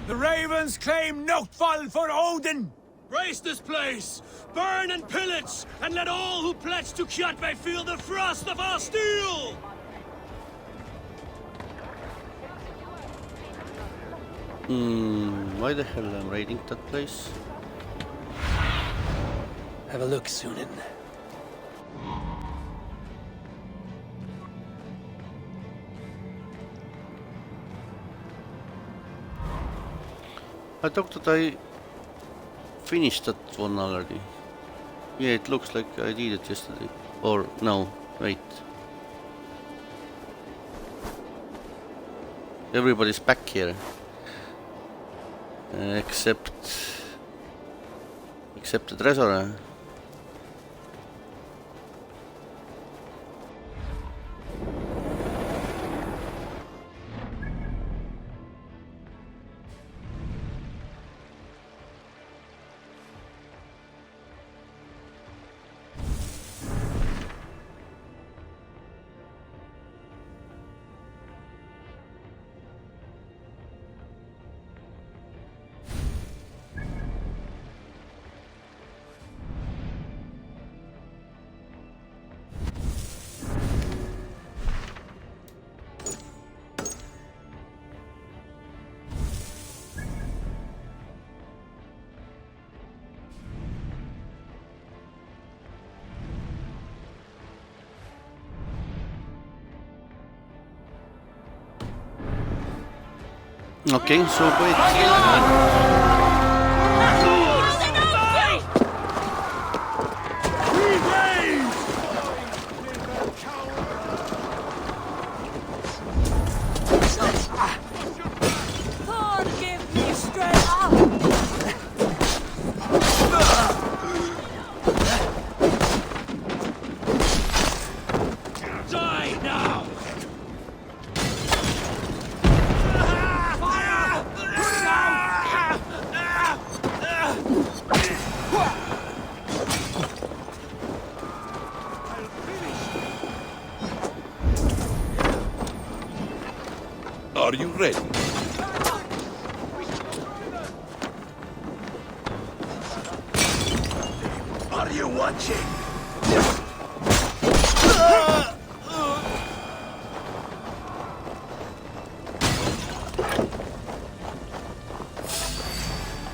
The ravens claim Notfall for Odin! Raise this place! Burn and pillage! And let all who pledge to Kjotve feel the frost of our steel! Why the hell am I raiding that place? Have a look, Sunan. I thought that I finished that one already. Yeah, it looks like I did it yesterday. Or no, wait. Everybody's back here. Except the treasurer. Okay, so wait. Are you ready? Are you watching?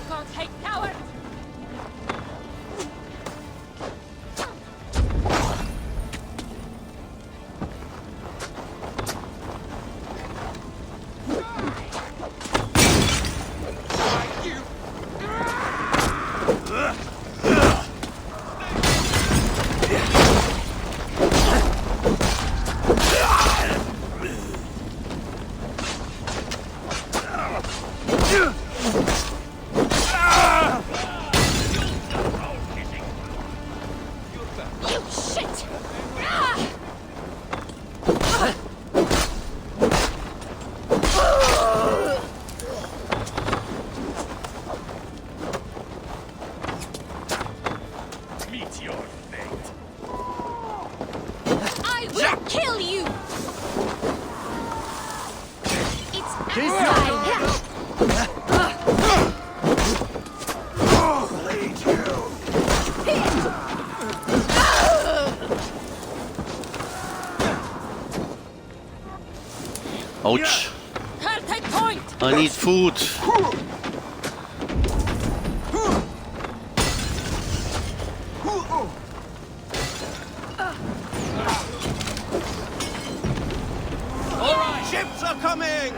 Can't take coward! Ouch. I need food. Ships are coming!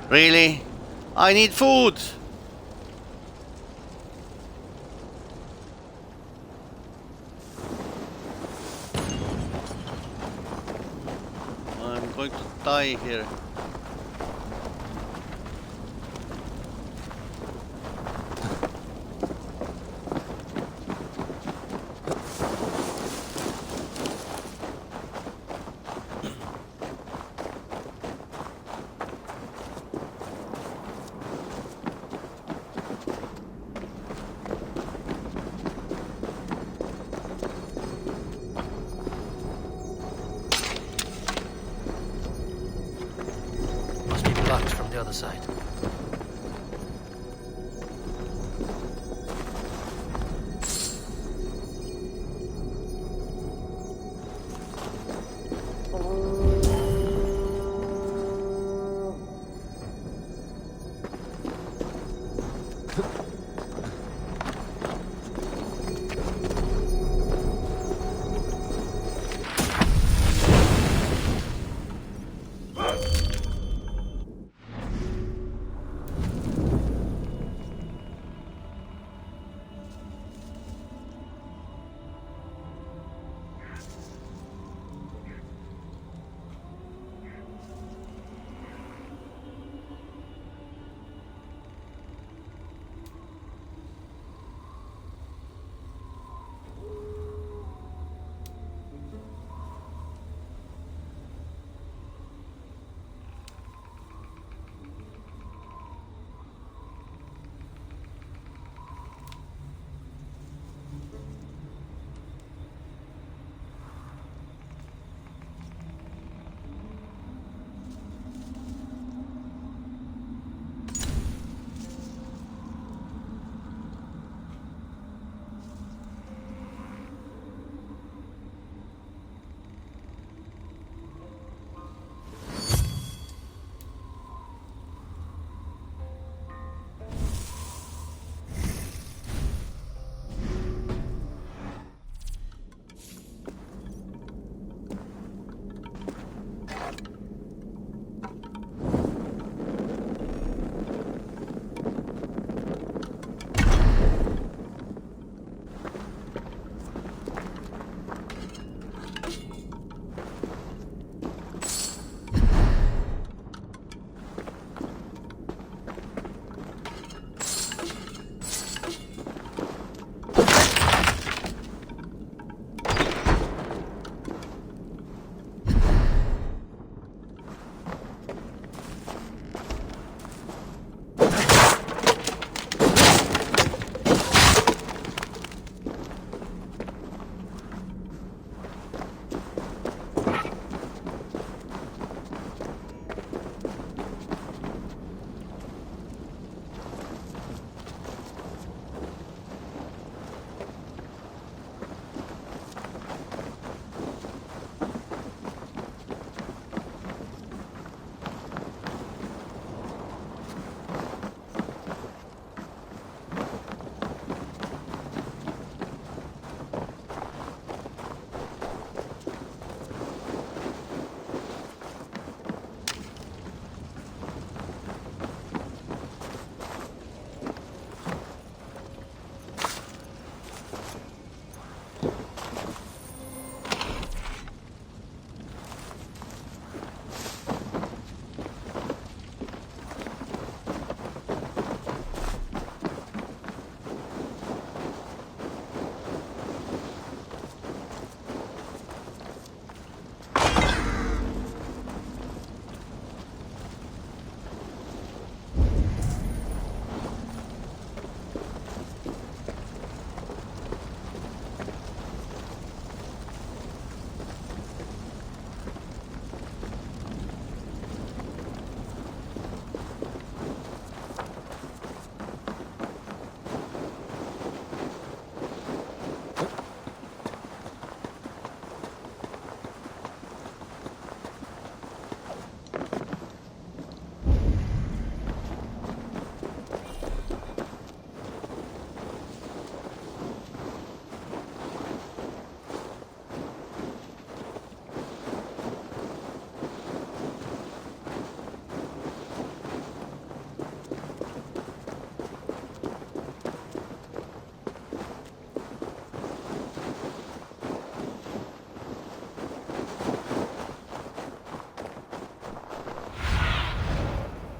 Really? I need food. I'm going to die here. the other side.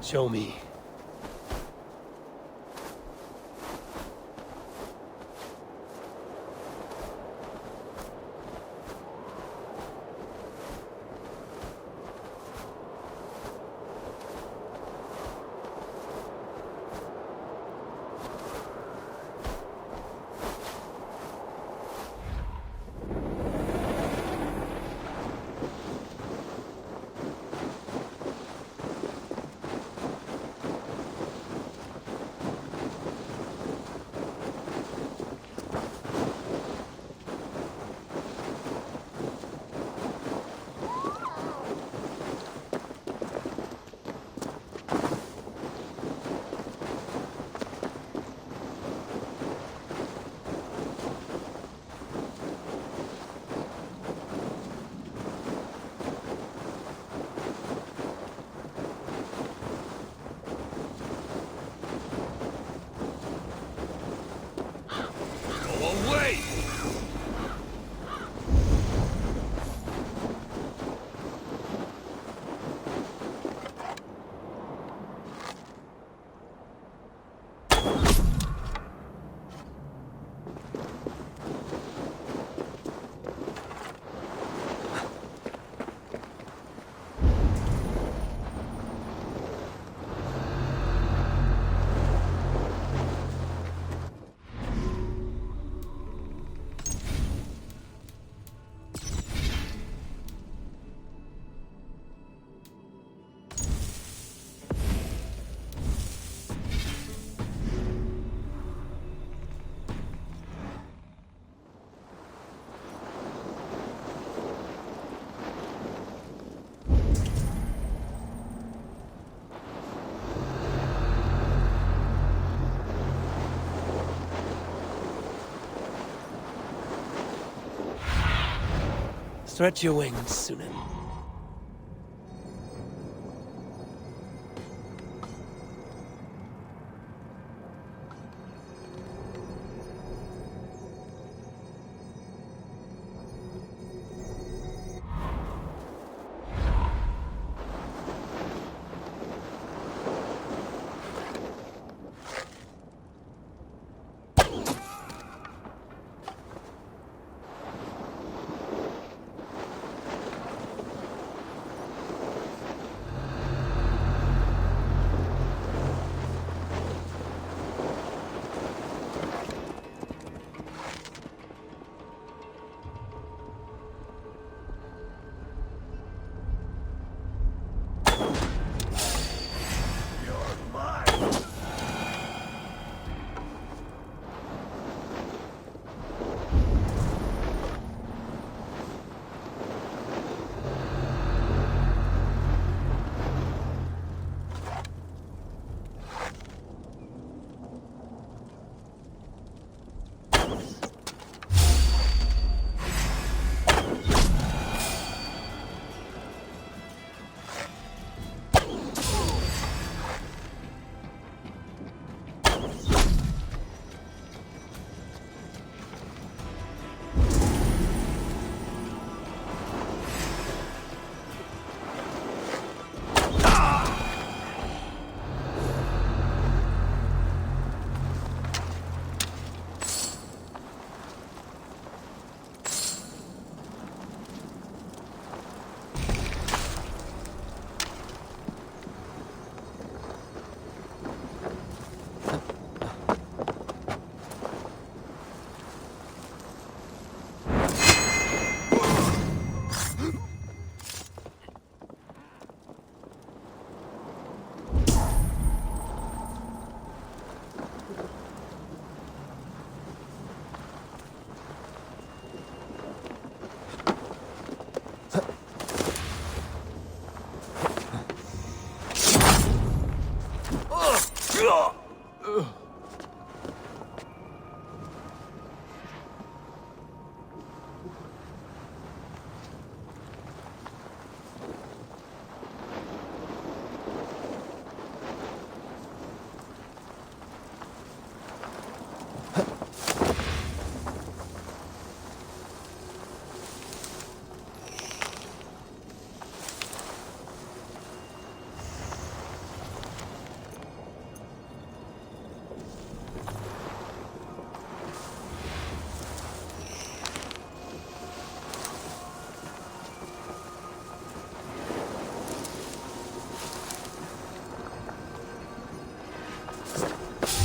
Show me. Stretch your wings, Sunan.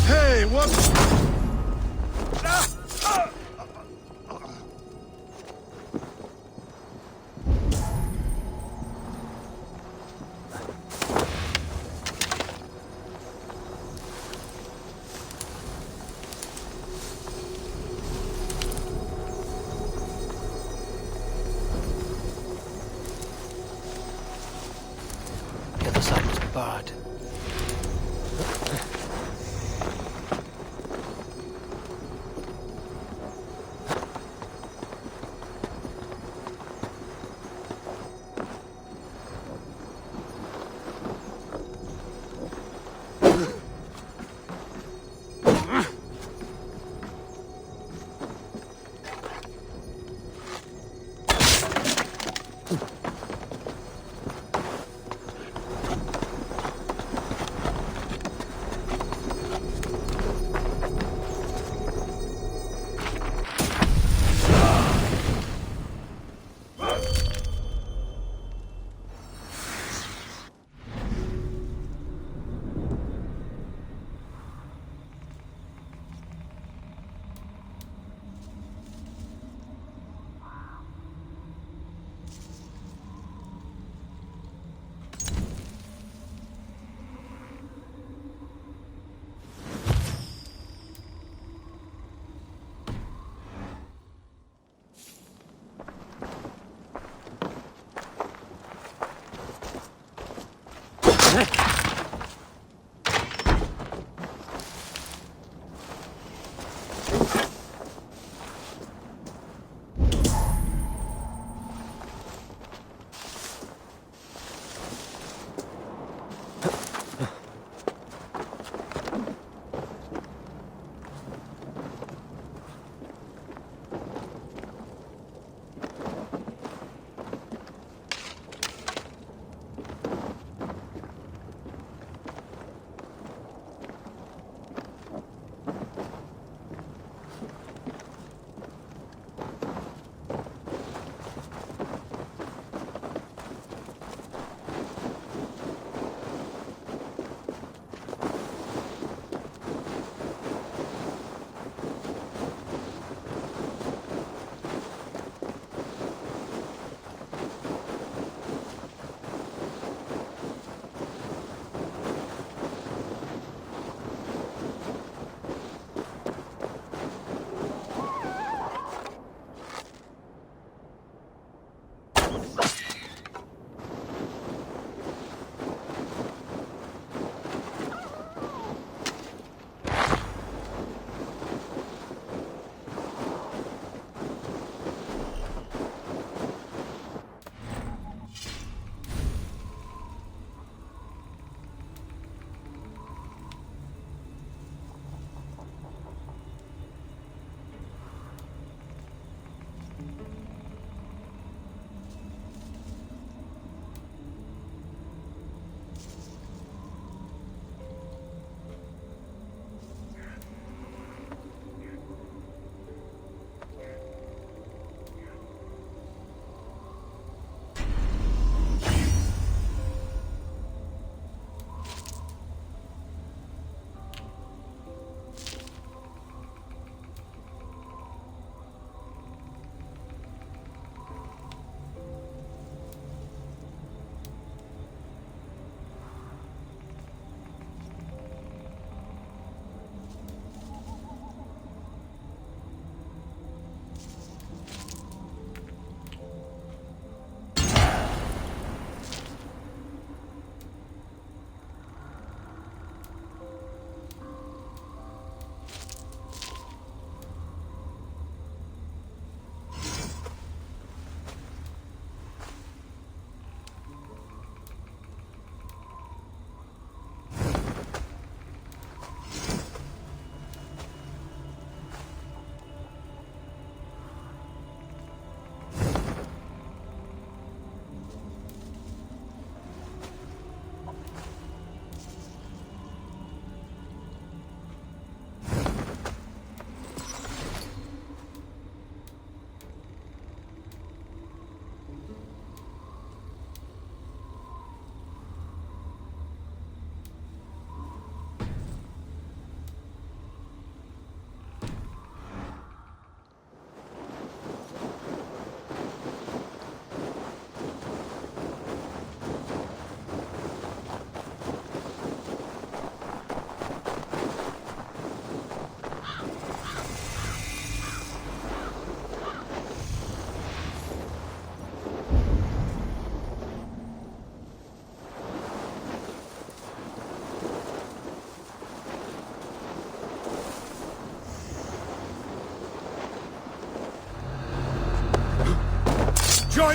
Hey, what? The other side was barred.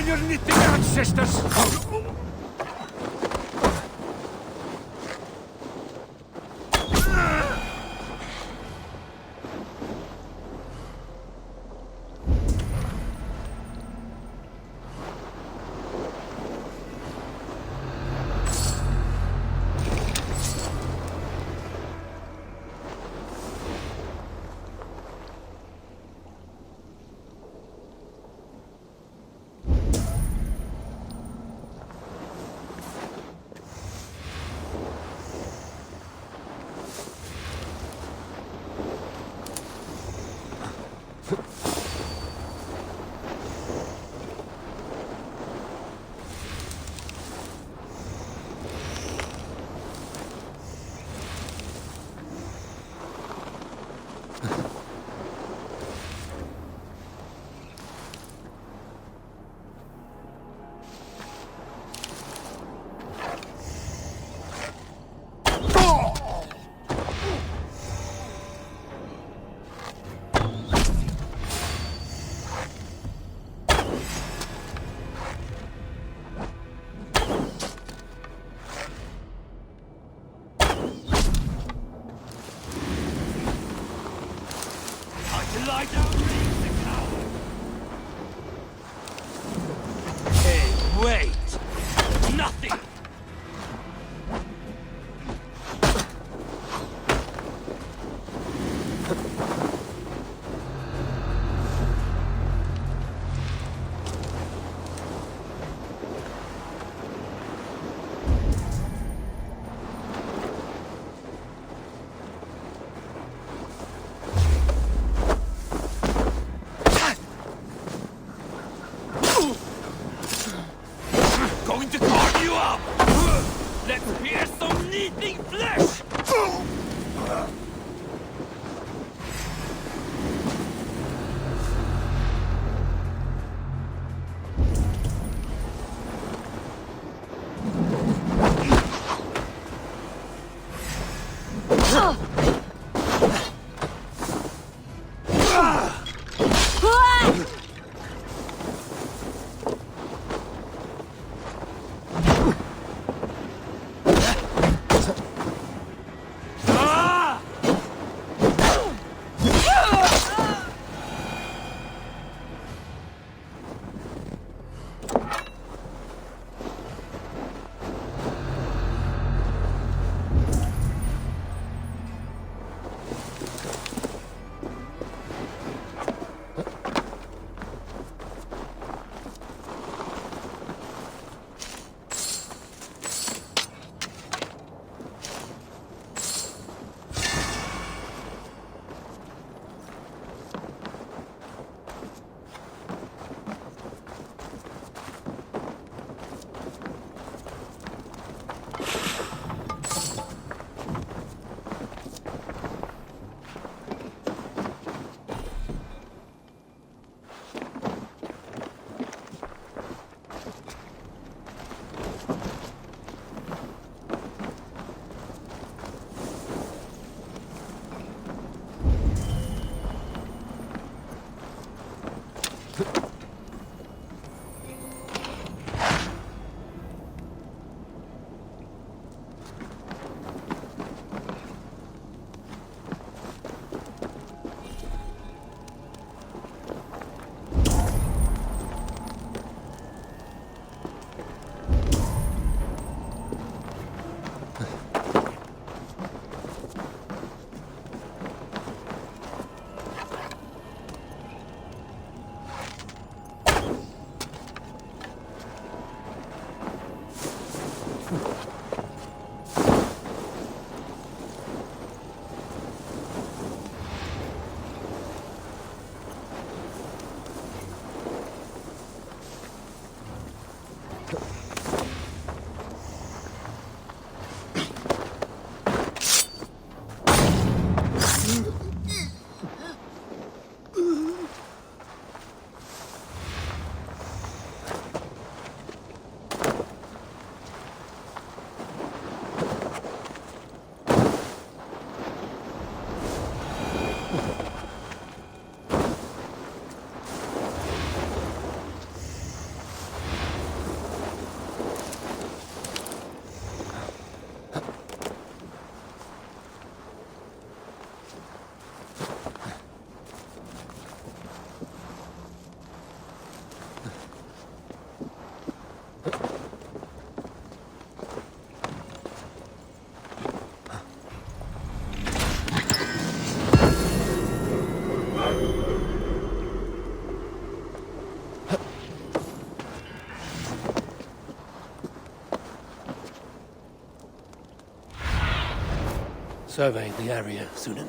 Join your knitting ancestors! Lie down, raise the coward! Hey, wait! Nothing! Going to carve you up! Let's pierce some kneading flesh! Survey the area, Sunan.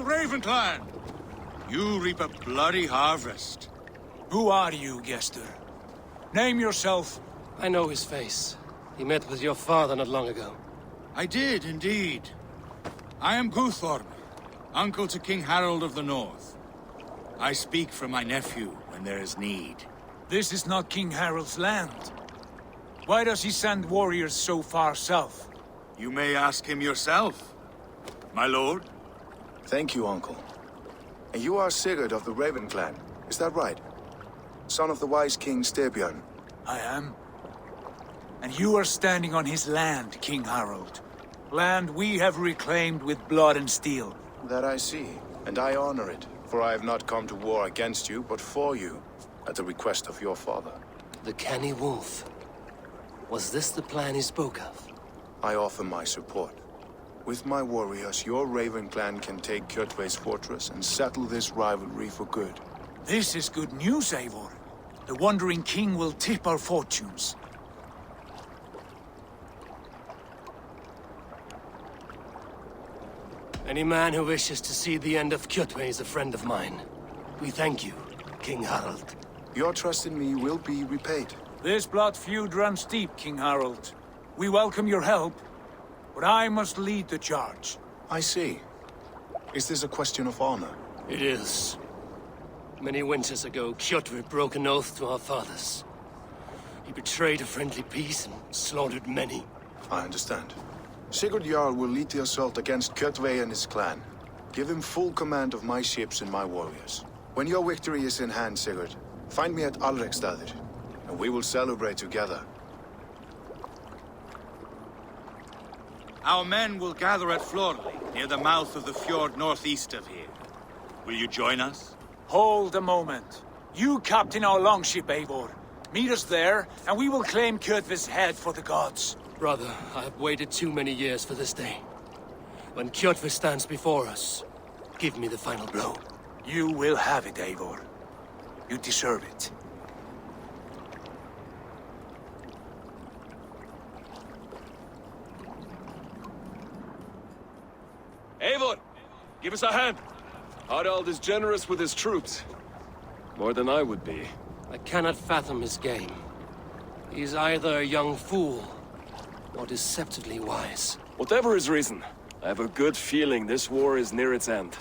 Ravenclan! You reap a bloody harvest. Who are you, Gester? Name yourself. I know his face. He met with your father not long ago. I did, indeed. I am Guthorm, uncle to King Harold of the North. I speak for my nephew when there is need. This is not King Harold's land. Why does he send warriors so far south? You may ask him yourself, my lord. Thank you, Uncle. And you are Sigurd of the Raven clan, is that right? Son of the wise King Styrbjörn. I am. And you are standing on his land, King Harold. Land we have reclaimed with blood and steel. That I see, and I honor it, for I have not come to war against you, but for you, at the request of your father. The canny wolf. Was this the plan he spoke of? I offer my support. With my warriors, your Raven clan can take Kjotve's fortress and settle this rivalry for good. This is good news, Eivor. The Wandering King will tip our fortunes. Any man who wishes to see the end of Kjotve is a friend of mine. We thank you, King Harald. Your trust in me will be repaid. This blood feud runs deep, King Harold. We welcome your help, but I must lead the charge. I see. Is this a question of honor? It is. Many winters ago, Kjotve broke an oath to our fathers. He betrayed a friendly peace and slaughtered many. I understand. Sigurd Jarl will lead the assault against Kjotve and his clan. Give him full command of my ships and my warriors. When your victory is in hand, Sigurd, find me at Alrekstadir, and we will celebrate together. Our men will gather at Florley, near the mouth of the fjord northeast of here. Will you join us? Hold a moment. You captain our longship, Eivor. Meet us there, and we will claim Kjotve's head for the gods. Brother, I have waited too many years for this day. When Kjotve stands before us, give me the final blow. You will have it, Eivor. You deserve it. Eivor, give us a hand. Harald is generous with his troops. More than I would be. I cannot fathom his game. He is either a young fool or deceptively wise. Whatever his reason, I have a good feeling this war is near its end.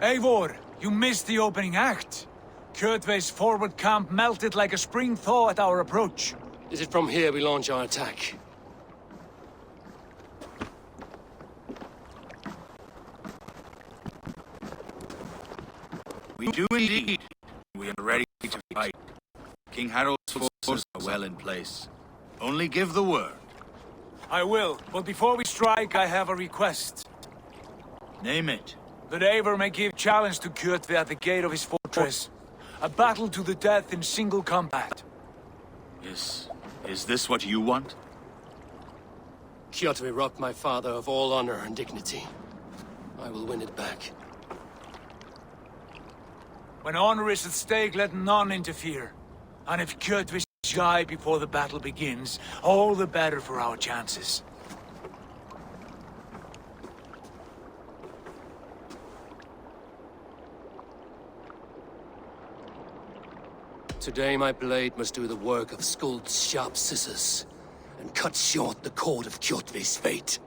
Eivor, you missed the opening act. Kjotve's forward camp melted like a spring thaw at our approach. Is it from here we launch our attack? We do indeed. We are ready to fight. King Harold's forces are well in place. Only give the word. I will, but before we strike, I have a request. Name it. That Eivor may give challenge to Kjotve at the gate of his fortress. A battle to the death in single combat. Is this what you want? Kjotve robbed my father of all honor and dignity. I will win it back. When honor is at stake, let none interfere. And if Kjotve die before the battle begins, all the better for our chances. Today my blade must do the work of Skuld's sharp scissors, and cut short the cord of Kjotve's fate.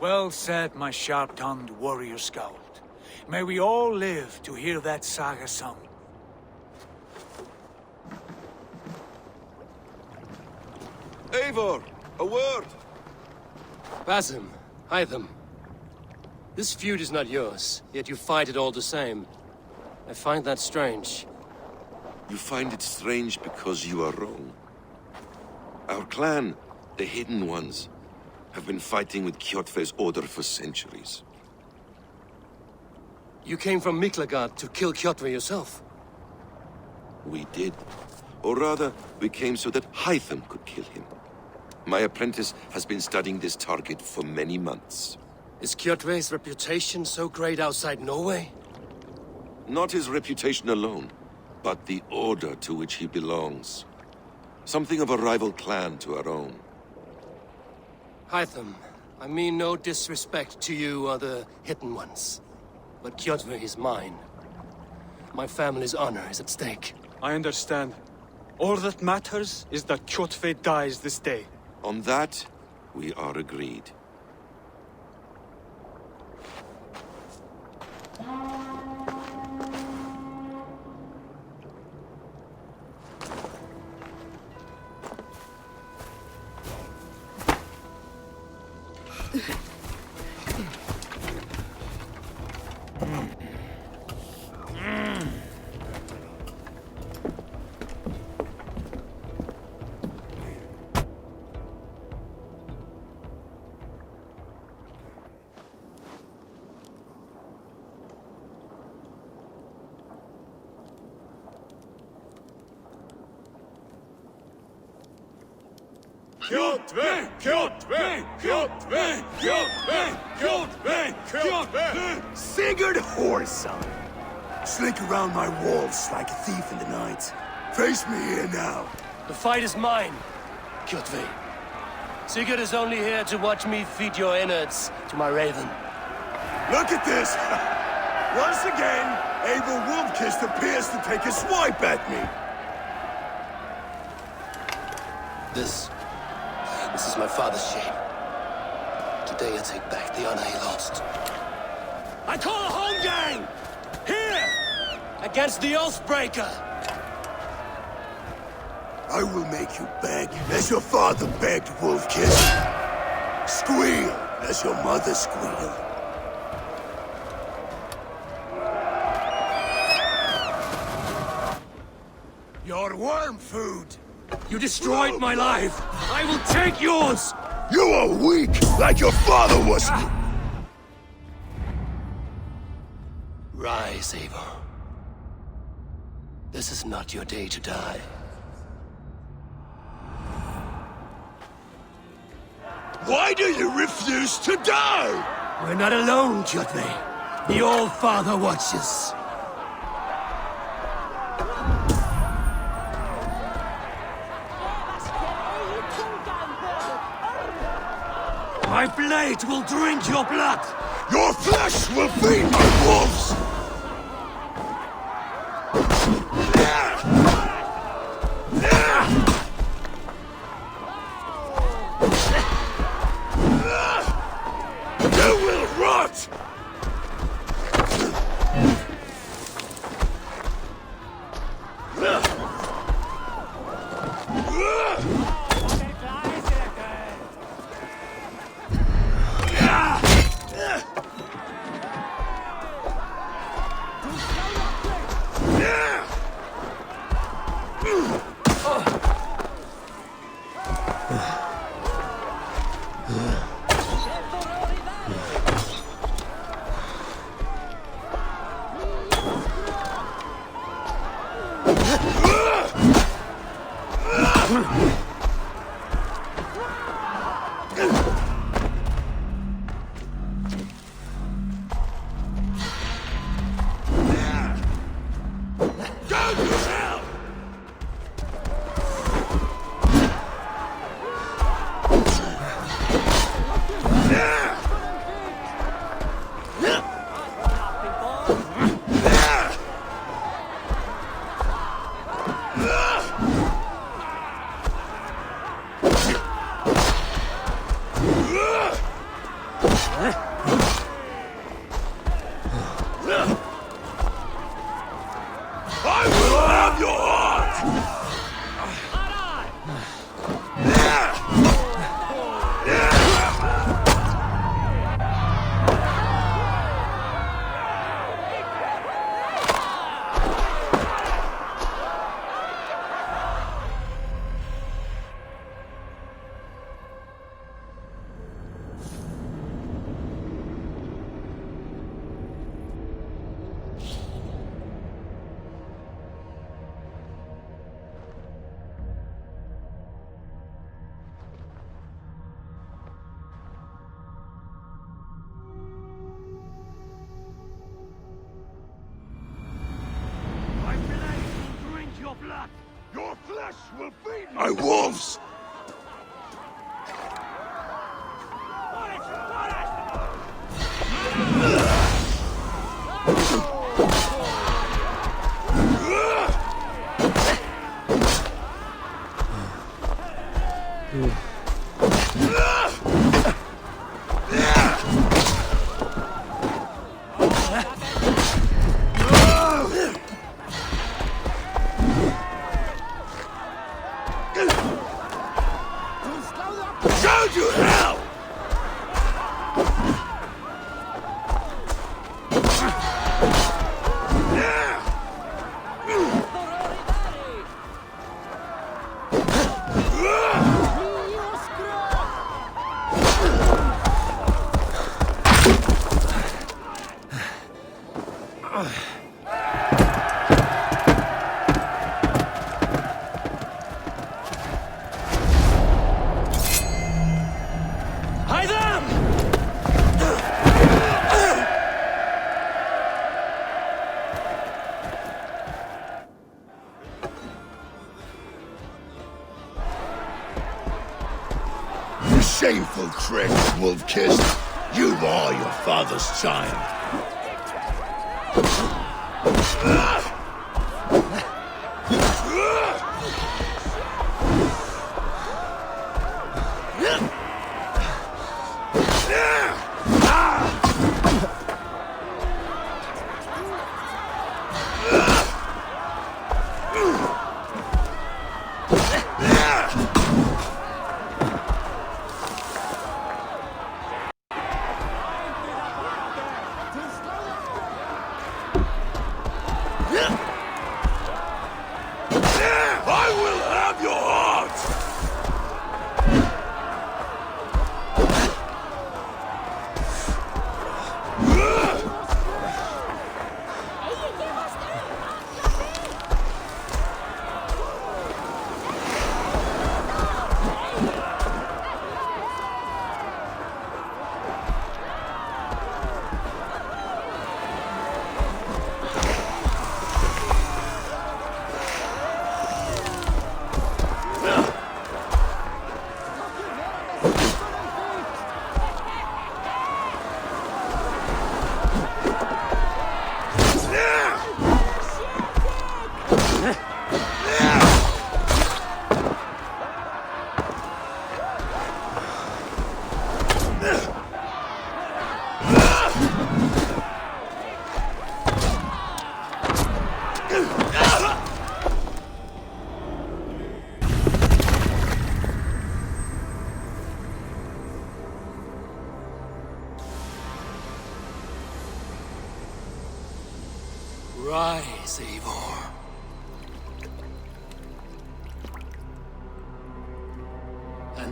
Well said, my sharp-tongued warrior scout. May we all live to hear that saga sung. Eivor, a word! Basim, Hytham. This feud is not yours, yet you fight it all the same. I find that strange. You find it strange because you are wrong. Our clan, the Hidden Ones, have been fighting with Kjotve's order for centuries. You came from Miklagard to kill Kjotve yourself. We did. Or rather, we came so that Hytham could kill him. My apprentice has been studying this target for many months. Is Kjotve's reputation so great outside Norway? Not his reputation alone, but the order to which he belongs. Something of a rival clan to our own. Hytham, I mean no disrespect to you or the Hidden Ones. But Kjotve is mine. My family's honor is at stake. I understand. All that matters is that Kjotve dies this day. On that, we are agreed. Kjotve! Kjotve! Kjotve! Kjotve! Kjotve! Kjotve! Sigurd Whoreson! Slink around my walls like a thief in the night. Face me here now. The fight is mine, Kjotve. Sigurd is only here to watch me feed your innards to my raven. Look at this! Once again, Abel Wolfkist appears to take a swipe at me. This is my father's shame. Today I take back the honor he lost. I call a home gang! Here! Against the Oathbreaker! I will make you beg as your father begged, Wolfkist. Squeal as your mother squealed. Your worm food! You destroyed my life! I will take yours! You are weak, like your father was. Rise, Eivor. This is not your day to die. Why do you refuse to die? We're not alone, Jorvik. The All-Father watches. My blade will drink your blood! Your flesh will feed my wolves! You will rot! Your flesh will feed my wolves! Go to hell! Shameful trick, wolf-kissed. You are your father's child.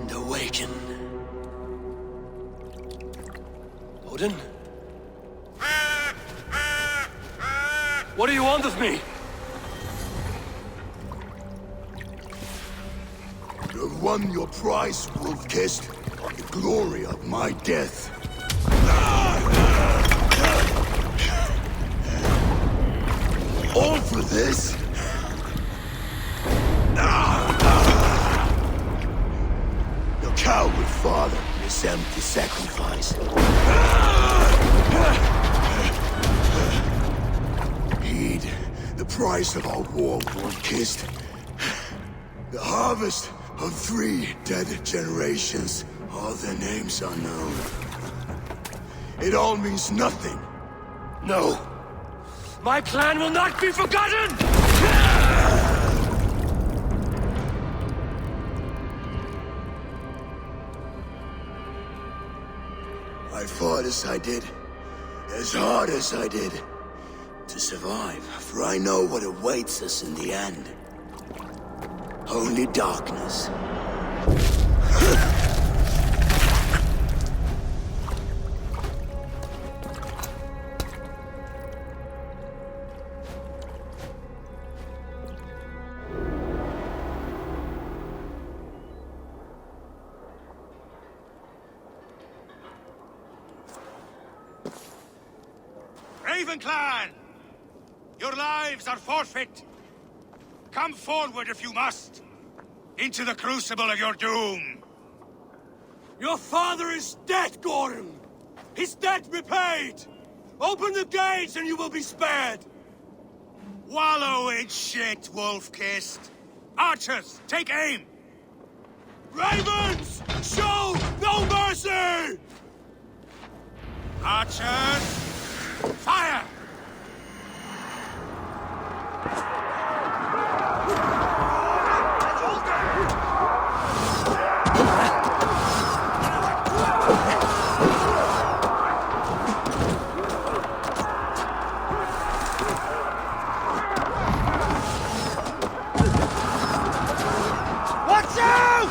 and awaken. Odin? What do you want of me? You have won your prize, Wolf-Kissed. The glory of my death. All for this? Your coward father, this empty sacrifice. Heed the price of our war, Wolf-Kissed. The harvest of 3 dead generations. All their names unknown. It all means nothing. No. My clan will not be forgotten! I fought as I did, as hard as I did, to survive, for I know what awaits us in the end. Only darkness. Raven Clan! Your lives are forfeit! Come forward if you must! Into the crucible of your doom! Your father is dead, Gordon! His debt repaid! Open the gates and you will be spared! Wallow in shit, Wolf-Kissed! Archers, take aim! Ravens! Show no mercy! Archers, fire! Watch out!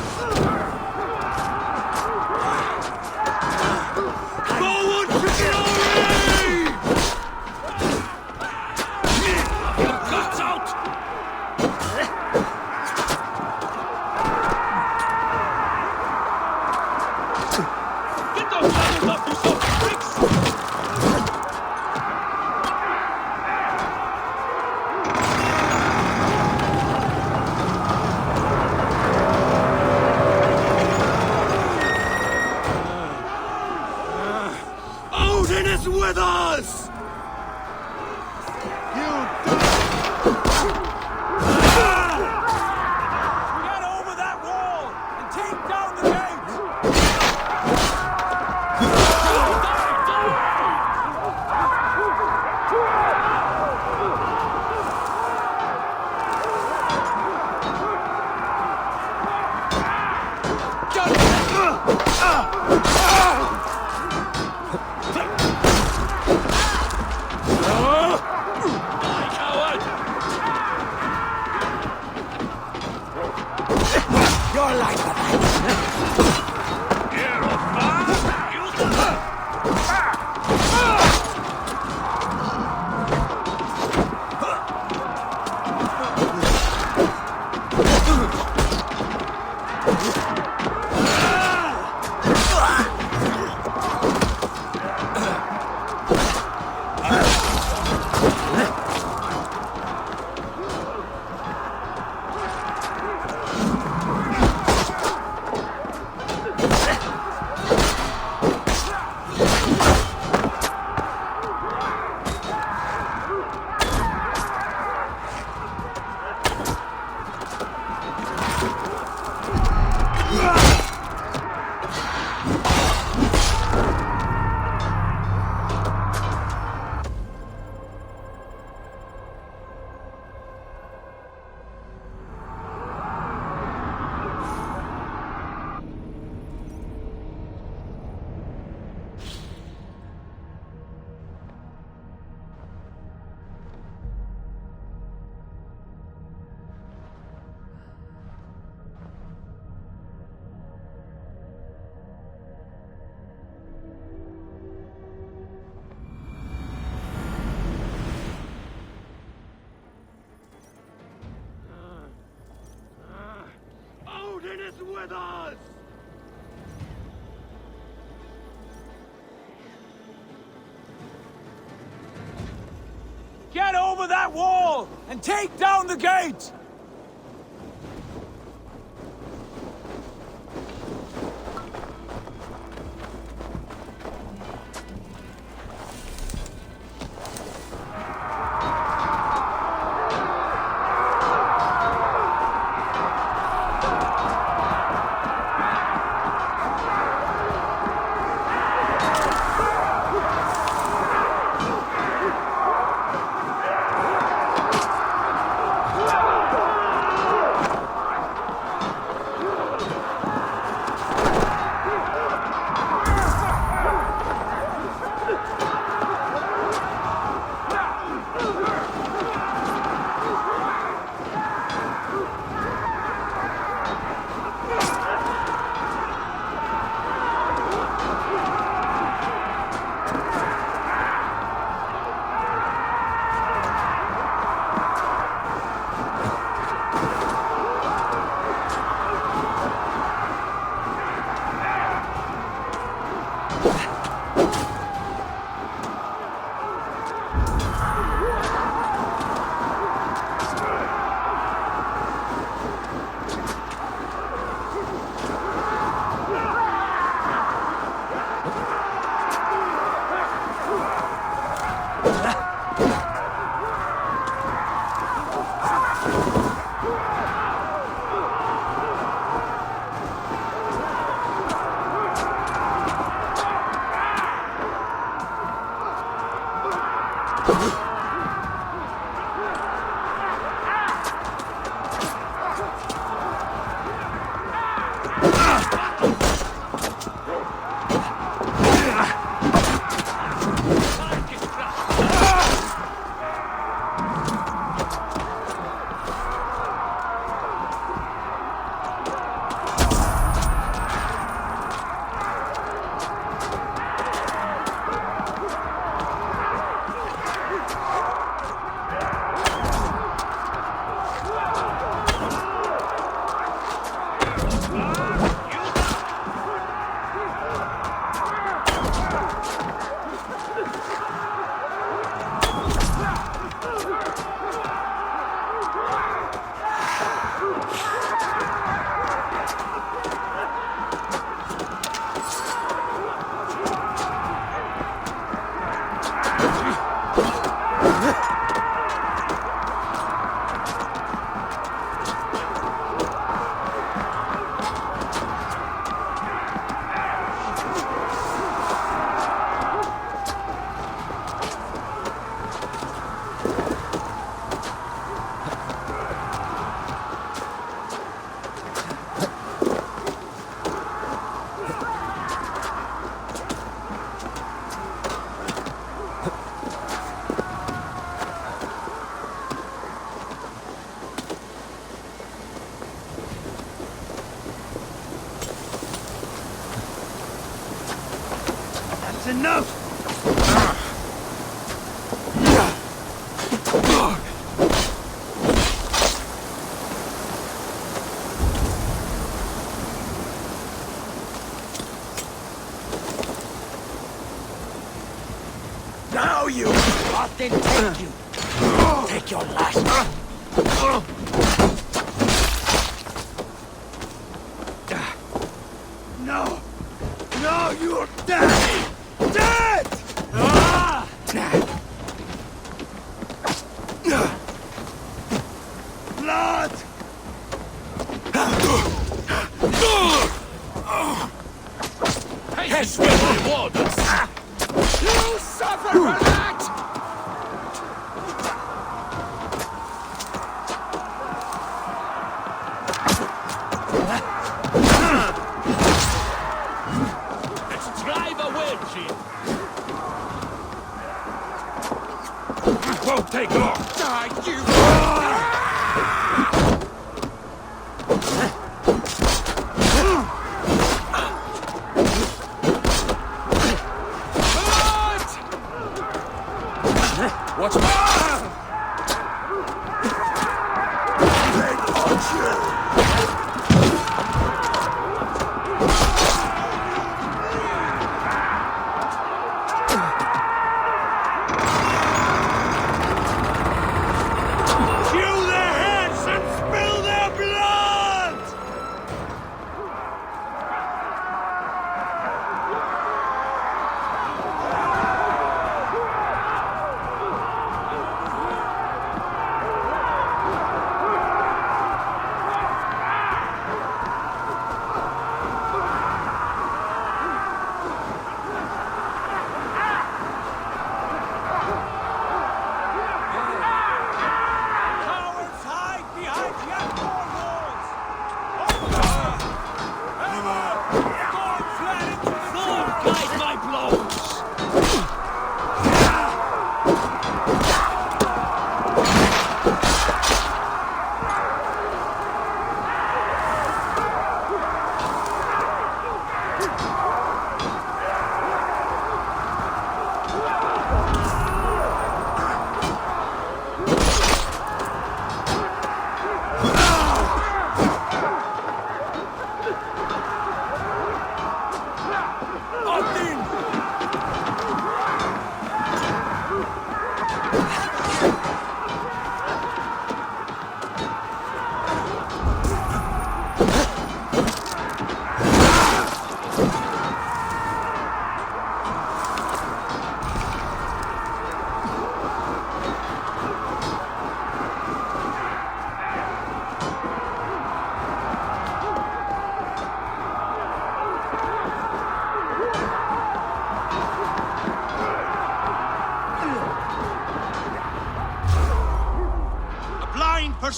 Forward to glory! with us! Get over that wall and take down the gate! Enough! Now you! Then take you. Take your last. No! No, you're dead! Dead! Blood! Patience will reward us! You suffer for that! Let's drive a wedge in! Won't take long! Die, you! Watch out! Red archer!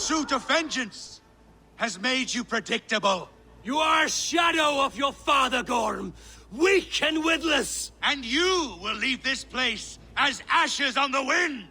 pursuit of vengeance has made you predictable. You are a shadow of your father, Gorm. Weak and witless. And you will leave this place as ashes on the wind.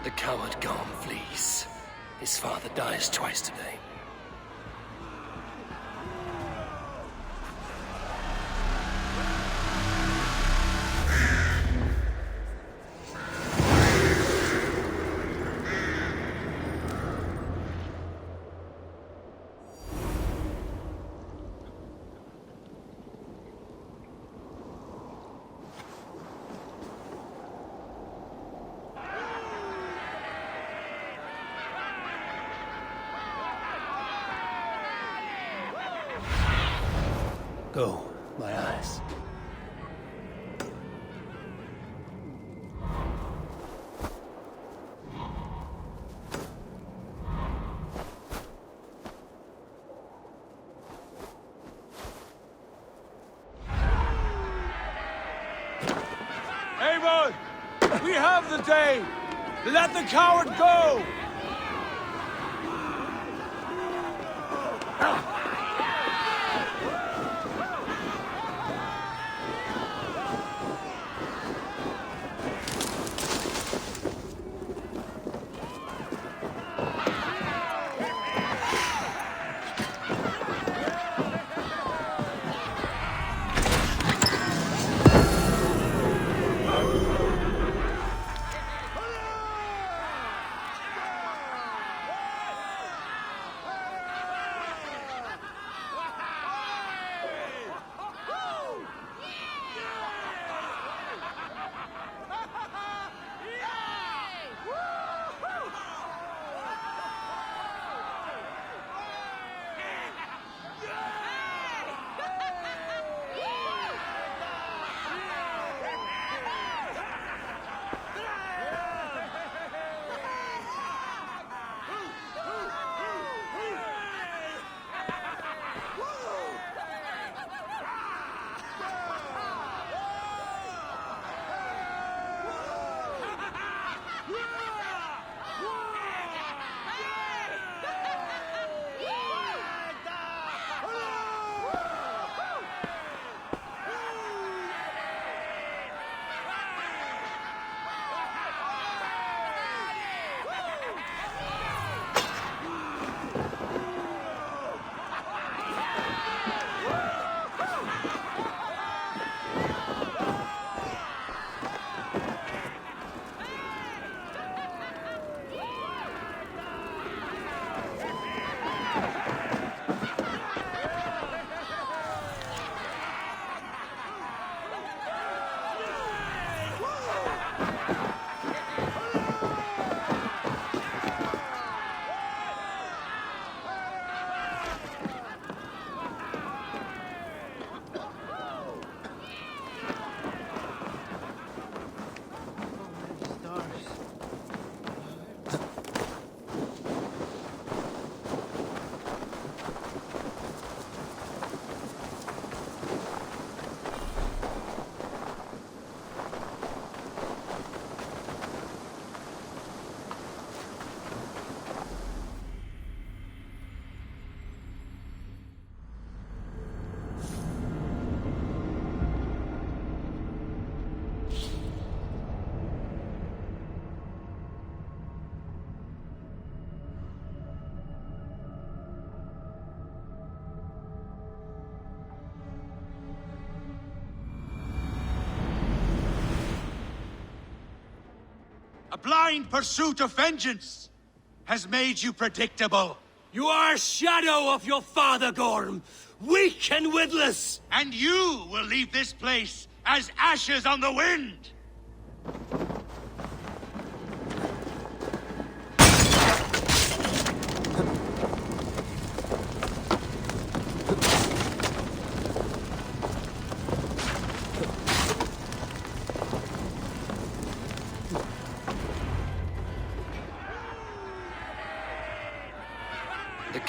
The coward Gorm flees. His father dies twice today. Go, my eyes. Avon! We have the day! Let the coward go! A blind pursuit of vengeance has made you predictable. You are a shadow of your father, Gorm. Weak and witless. And you will leave this place as ashes on the wind.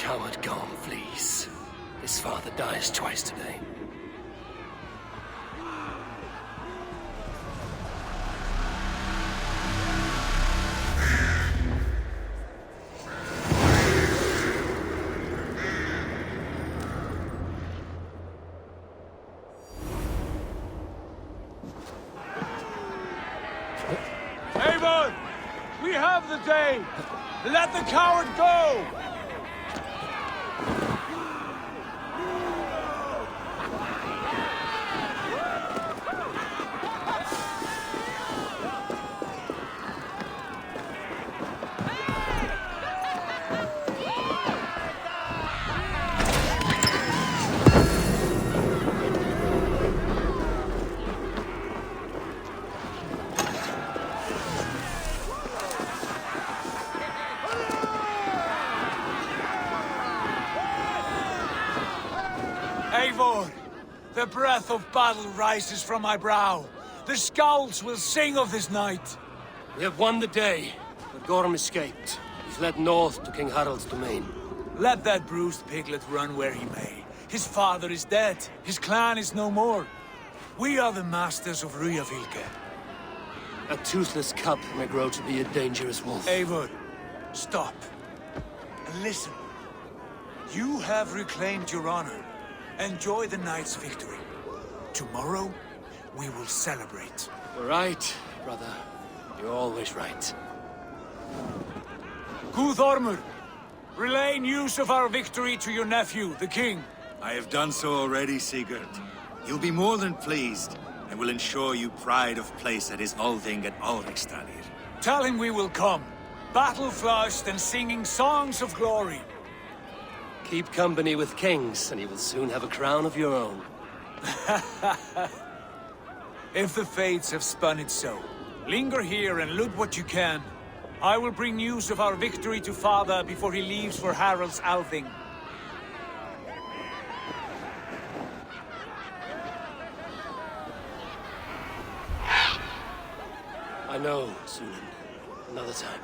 coward Gorm flees. His father dies twice today. Avon! We have the day! Let the coward go! Eivor, the breath of battle rises from my brow. The scouts will sing of this night. We have won the day, but Gorm escaped. He's led north to King Harald's domain. Let that bruised piglet run where he may. His father is dead. His clan is no more. We are the masters of Ryjavilke. A toothless cub may grow to be a dangerous wolf. Eivor, stop. And listen. You have reclaimed your honor. Enjoy the night's victory. Tomorrow, we will celebrate. You're right, brother. You're always right. Guthormur, relay news of our victory to your nephew, the king. I have done so already, Sigurd. You'll be more than pleased, and will ensure you pride of place at his Althing at Ulrichstadir. Tell him we will come, battle-flushed and singing songs of glory. Keep company with kings, and you will soon have a crown of your own. If the fates have spun it so, linger here and loot what you can. I will bring news of our victory to father before he leaves for Harald's Althing. I know, Sunan. Another time.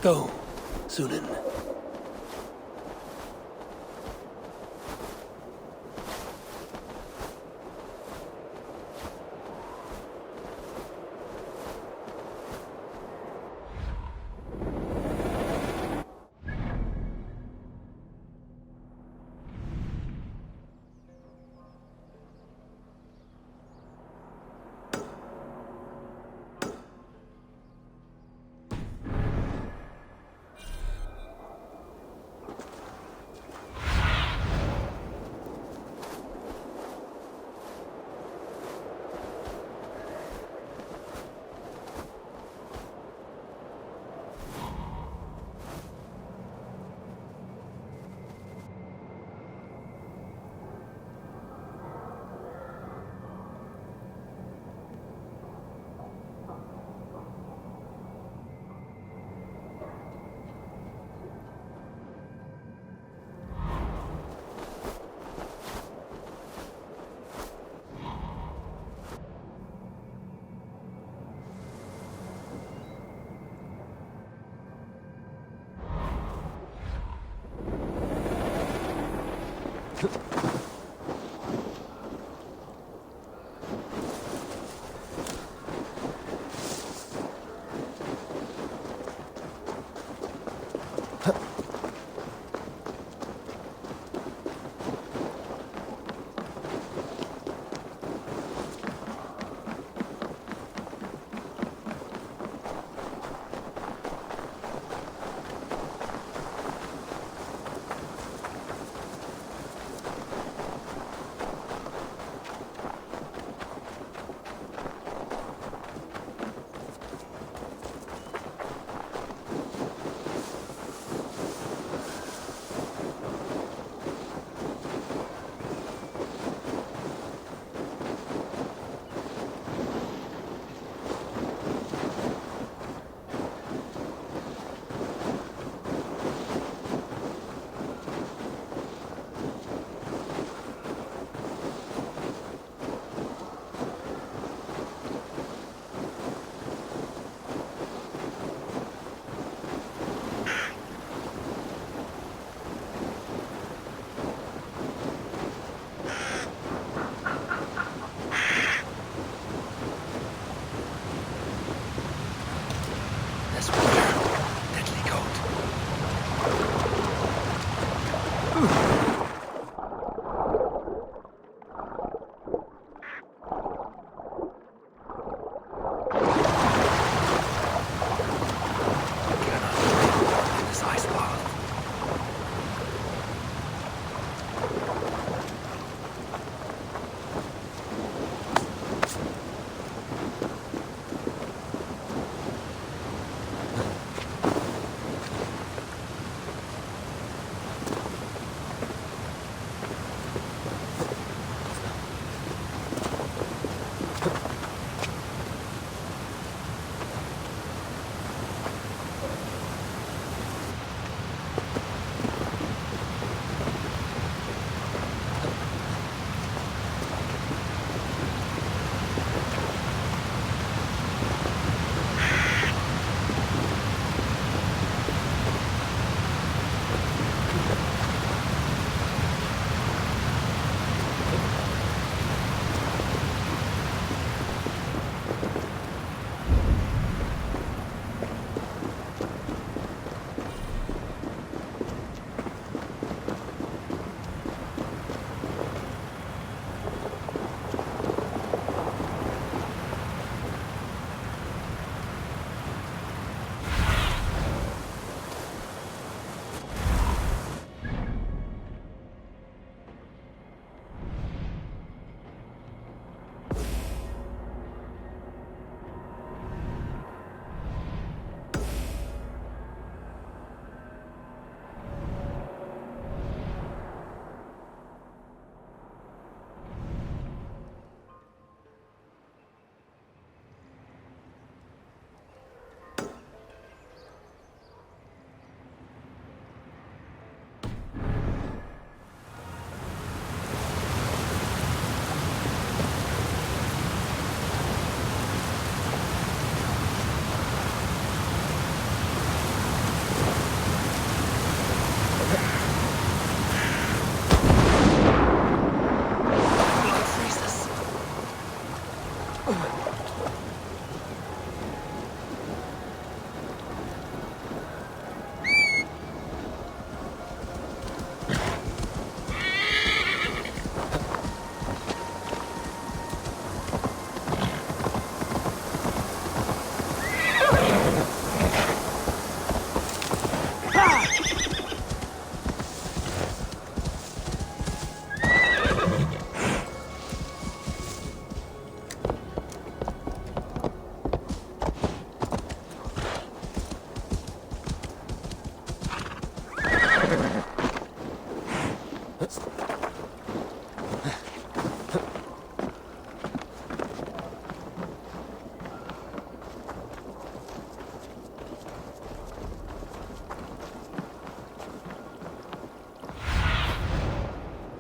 Go, Sunan.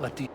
What do you...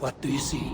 What do you see?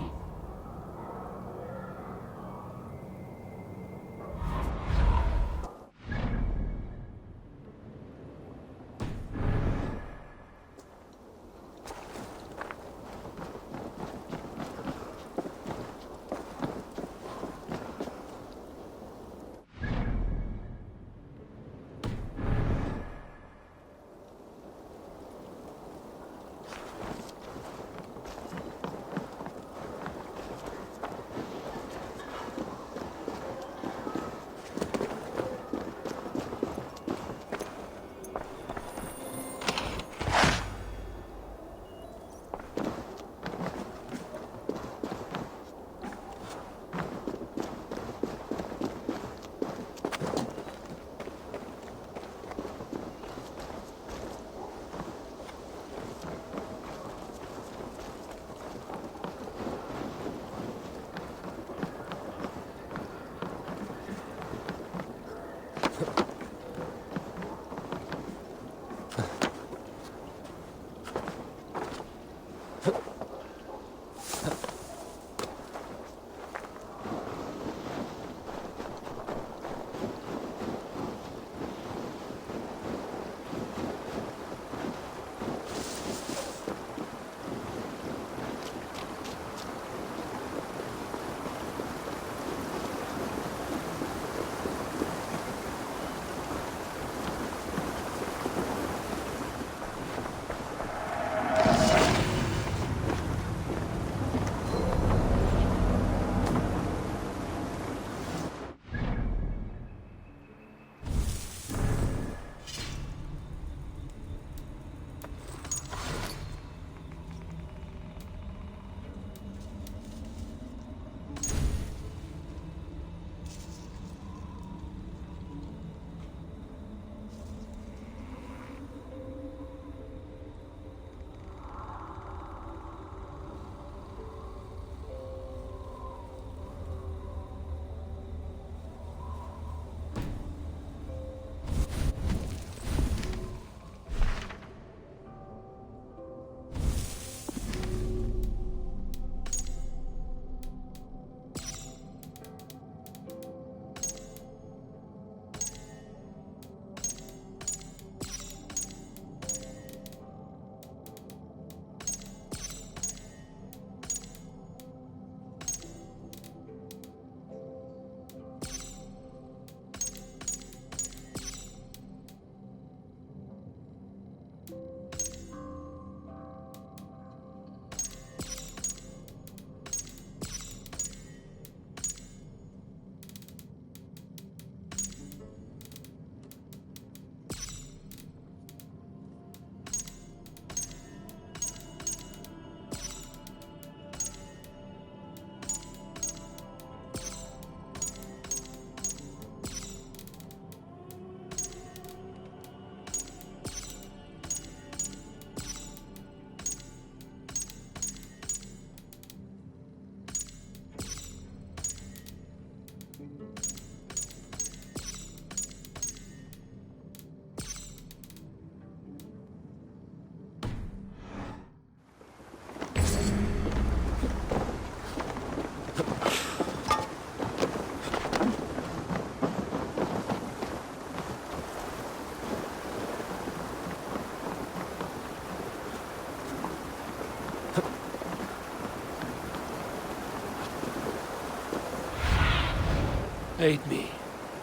Aid me.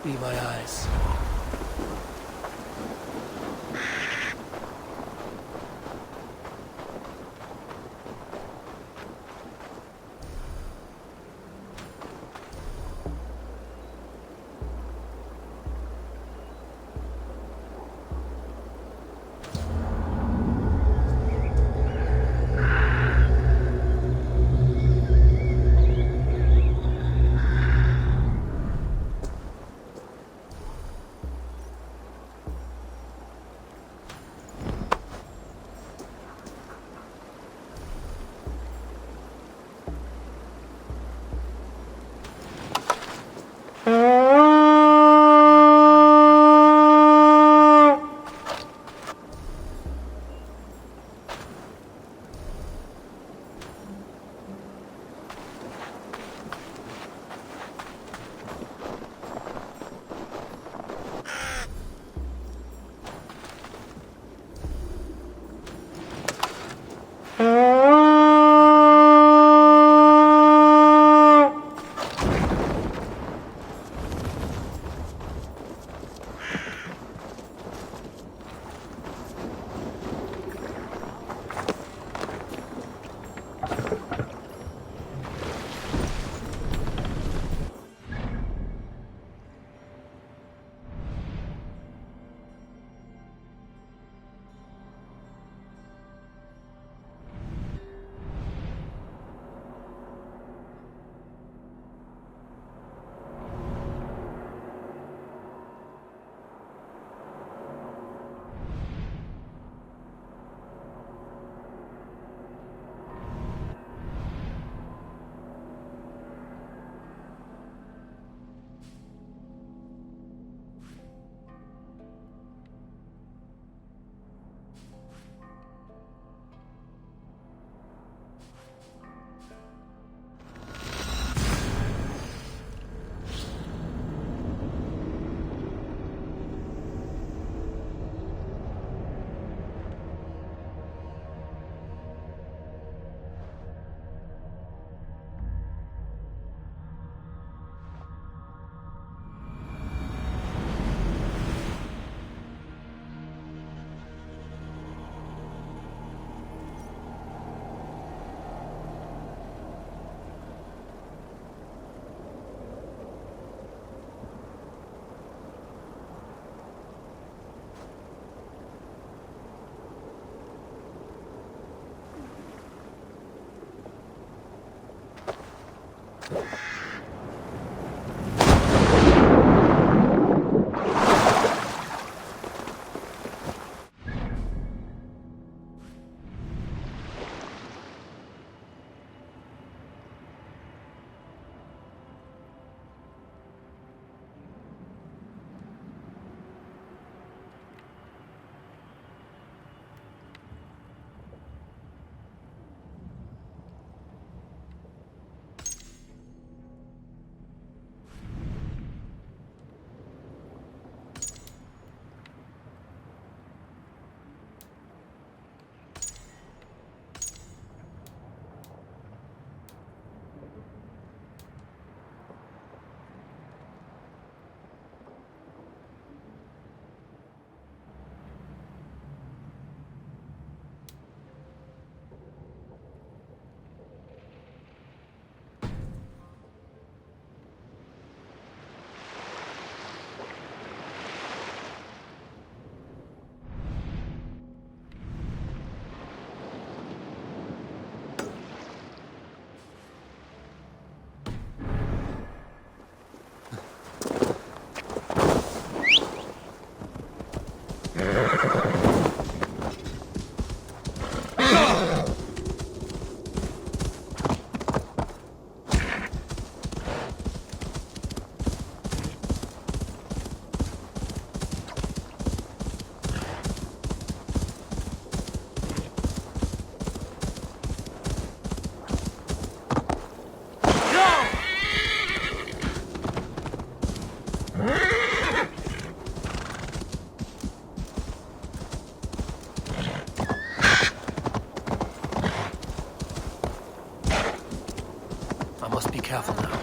Be my eyes. I must be careful now.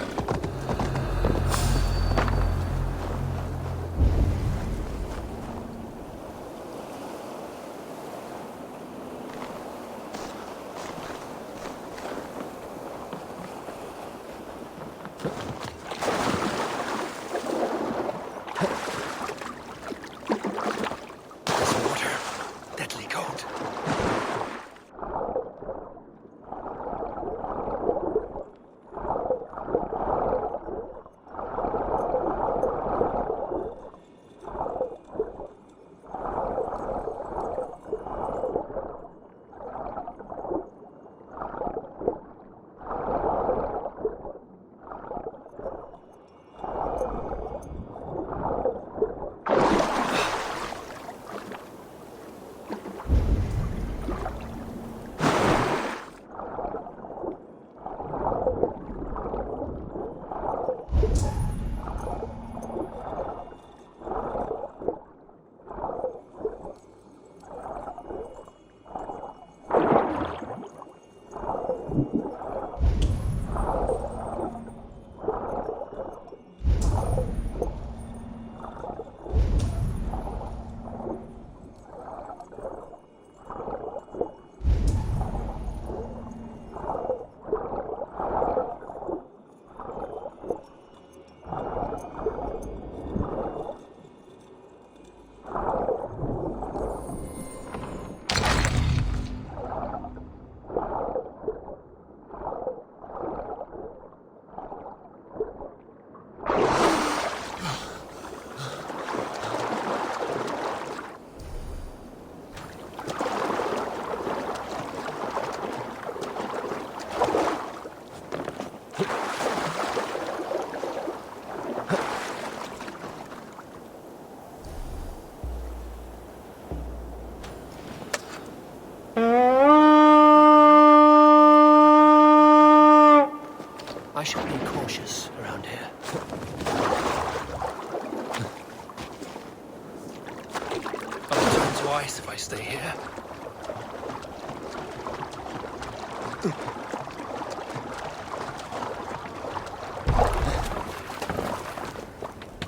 stay here.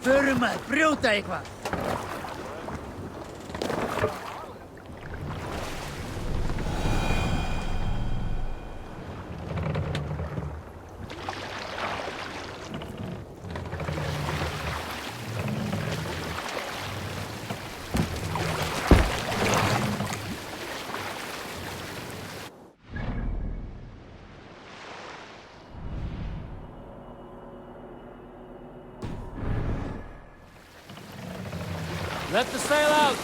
Förum að brjóta eitthvað. Let the sail out!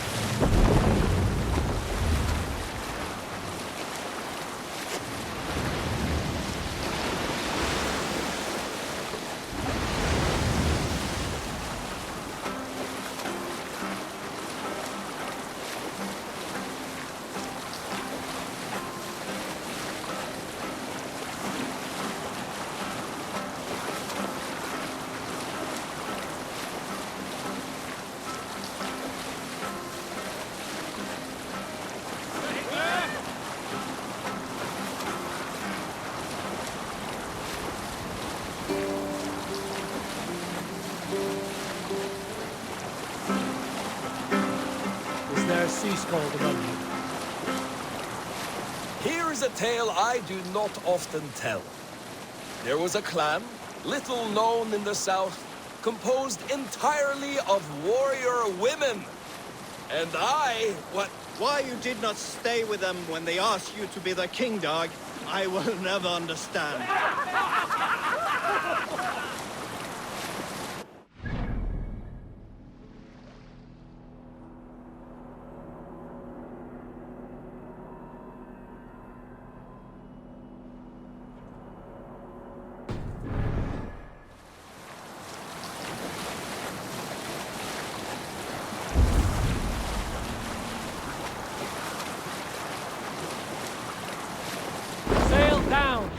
Sea scald among you. Here is a tale I do not often tell. There was a clan, little known in the south, composed entirely of warrior women. And Why you did not stay with them when they asked you to be their king, dog, I will never understand. Sail down!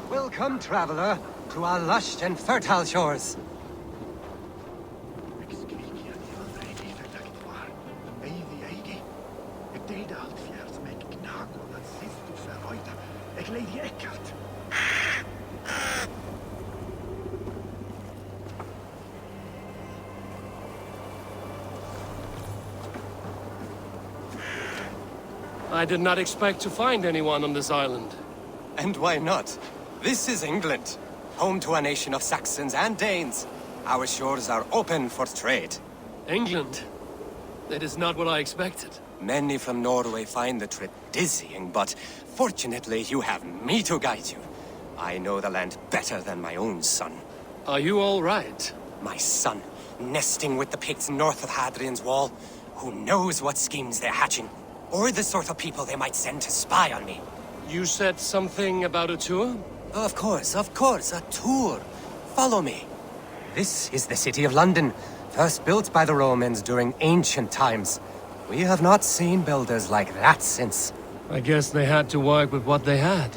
Welcome, traveler, to our lush and fertile shores. I did not expect to find anyone on this island. And why not? This is England, home to a nation of Saxons and Danes. Our shores are open for trade. England? That is not what I expected. Many from Norway find the trip dizzying, but fortunately you have me to guide you. I know the land better than my own son. Are you all right? My son, nesting with the Picts north of Hadrian's Wall. Who knows what schemes they're hatching? Or the sort of people they might send to spy on me. You said something about a tour? Of course, a tour. Follow me. This is the city of London, first built by the Romans during ancient times. We have not seen builders like that since. I guess they had to work with what they had.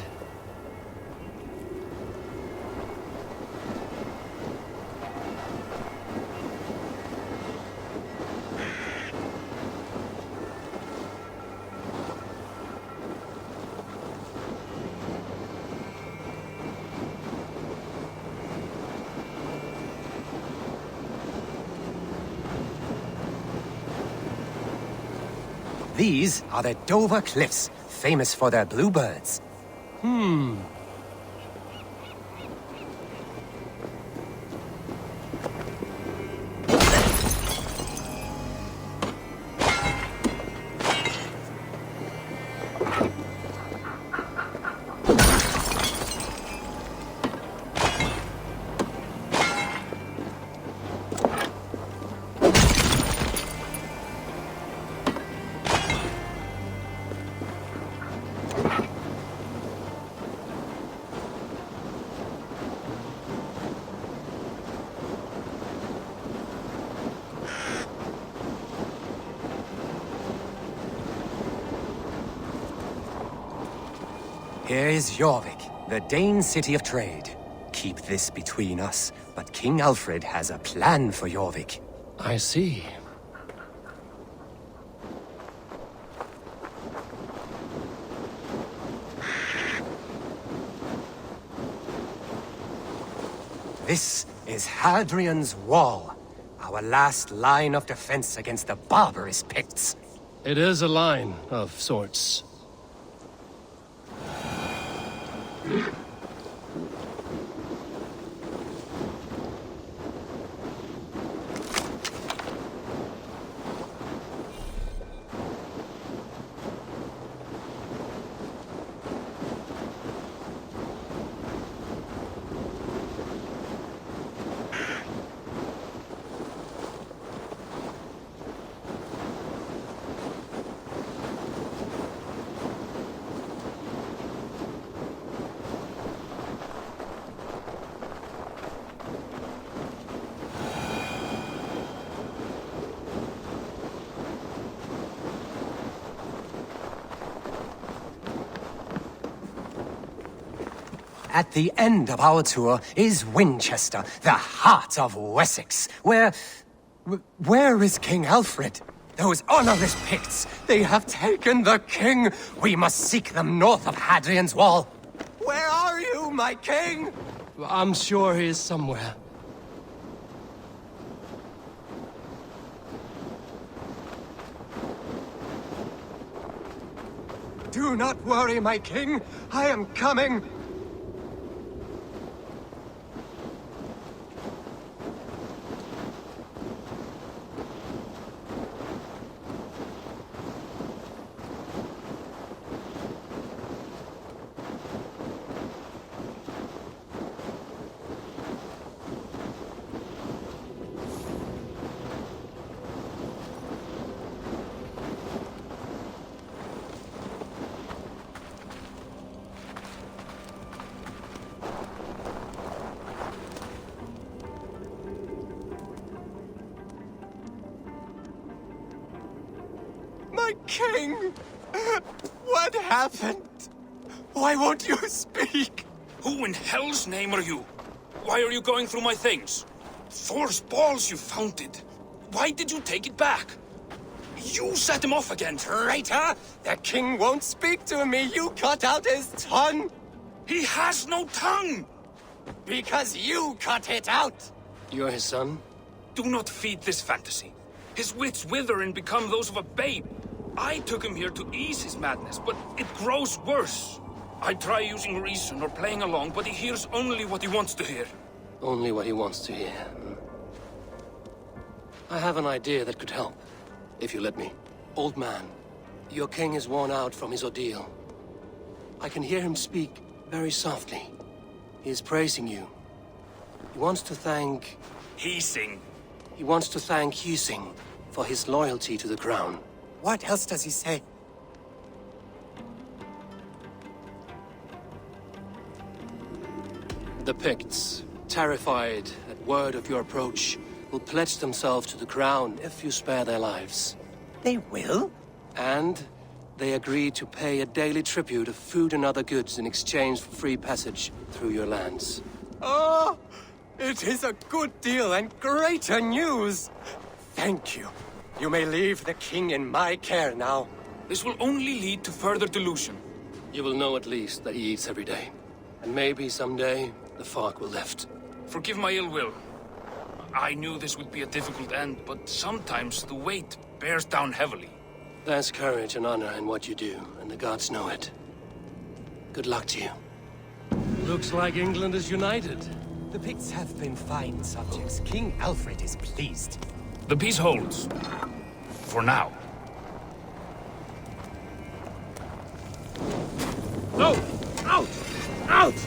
These are the Dover Cliffs, famous for their bluebirds. Here is Jorvik, the Dane city of trade. Keep this between us, but King Alfred has a plan for Jorvik. I see. This is Hadrian's Wall, our last line of defense against the barbarous Picts. It is a line of sorts. At the end of our tour is Winchester, the heart of Wessex, where is King Alfred? Those honorless Picts, they have taken the king! We must seek them north of Hadrian's Wall. Where are you, my king? I'm sure he is somewhere. Do not worry, my king. I am coming. My king! What happened? Why won't you speak? Who in hell's name are you? Why are you going through my things? Thor's balls, you found it. Why did you take it back? You set him off again. Traitor! The king won't speak to me. You cut out his tongue. He has no tongue! Because you cut it out. You're his son? Do not feed this fantasy. His wits wither and become those of a babe. I took him here to ease his madness, but it grows worse. I try using reason or playing along, but he hears only what he wants to hear. Only what he wants to hear. I have an idea that could help, if you let me. Old man, your king is worn out from his ordeal. I can hear him speak very softly. He is praising you. He wants to thank... Hising. He wants to thank Hising for his loyalty to the crown. What else does he say? The Picts, terrified at word of your approach, will pledge themselves to the crown if you spare their lives. They will? And they agree to pay a daily tribute of food and other goods in exchange for free passage through your lands. Oh, it is a good deal and greater news. Thank you. You may leave the king in my care now. This will only lead to further delusion. You will know at least that he eats every day. And maybe someday, the fog will lift. Forgive my ill will. I knew this would be a difficult end, but sometimes the weight bears down heavily. There's courage and honor in what you do, and the gods know it. Good luck to you. Looks like England is united. The Picts have been fine subjects. King Alfred is pleased. The peace holds. For now. No! Out! Out!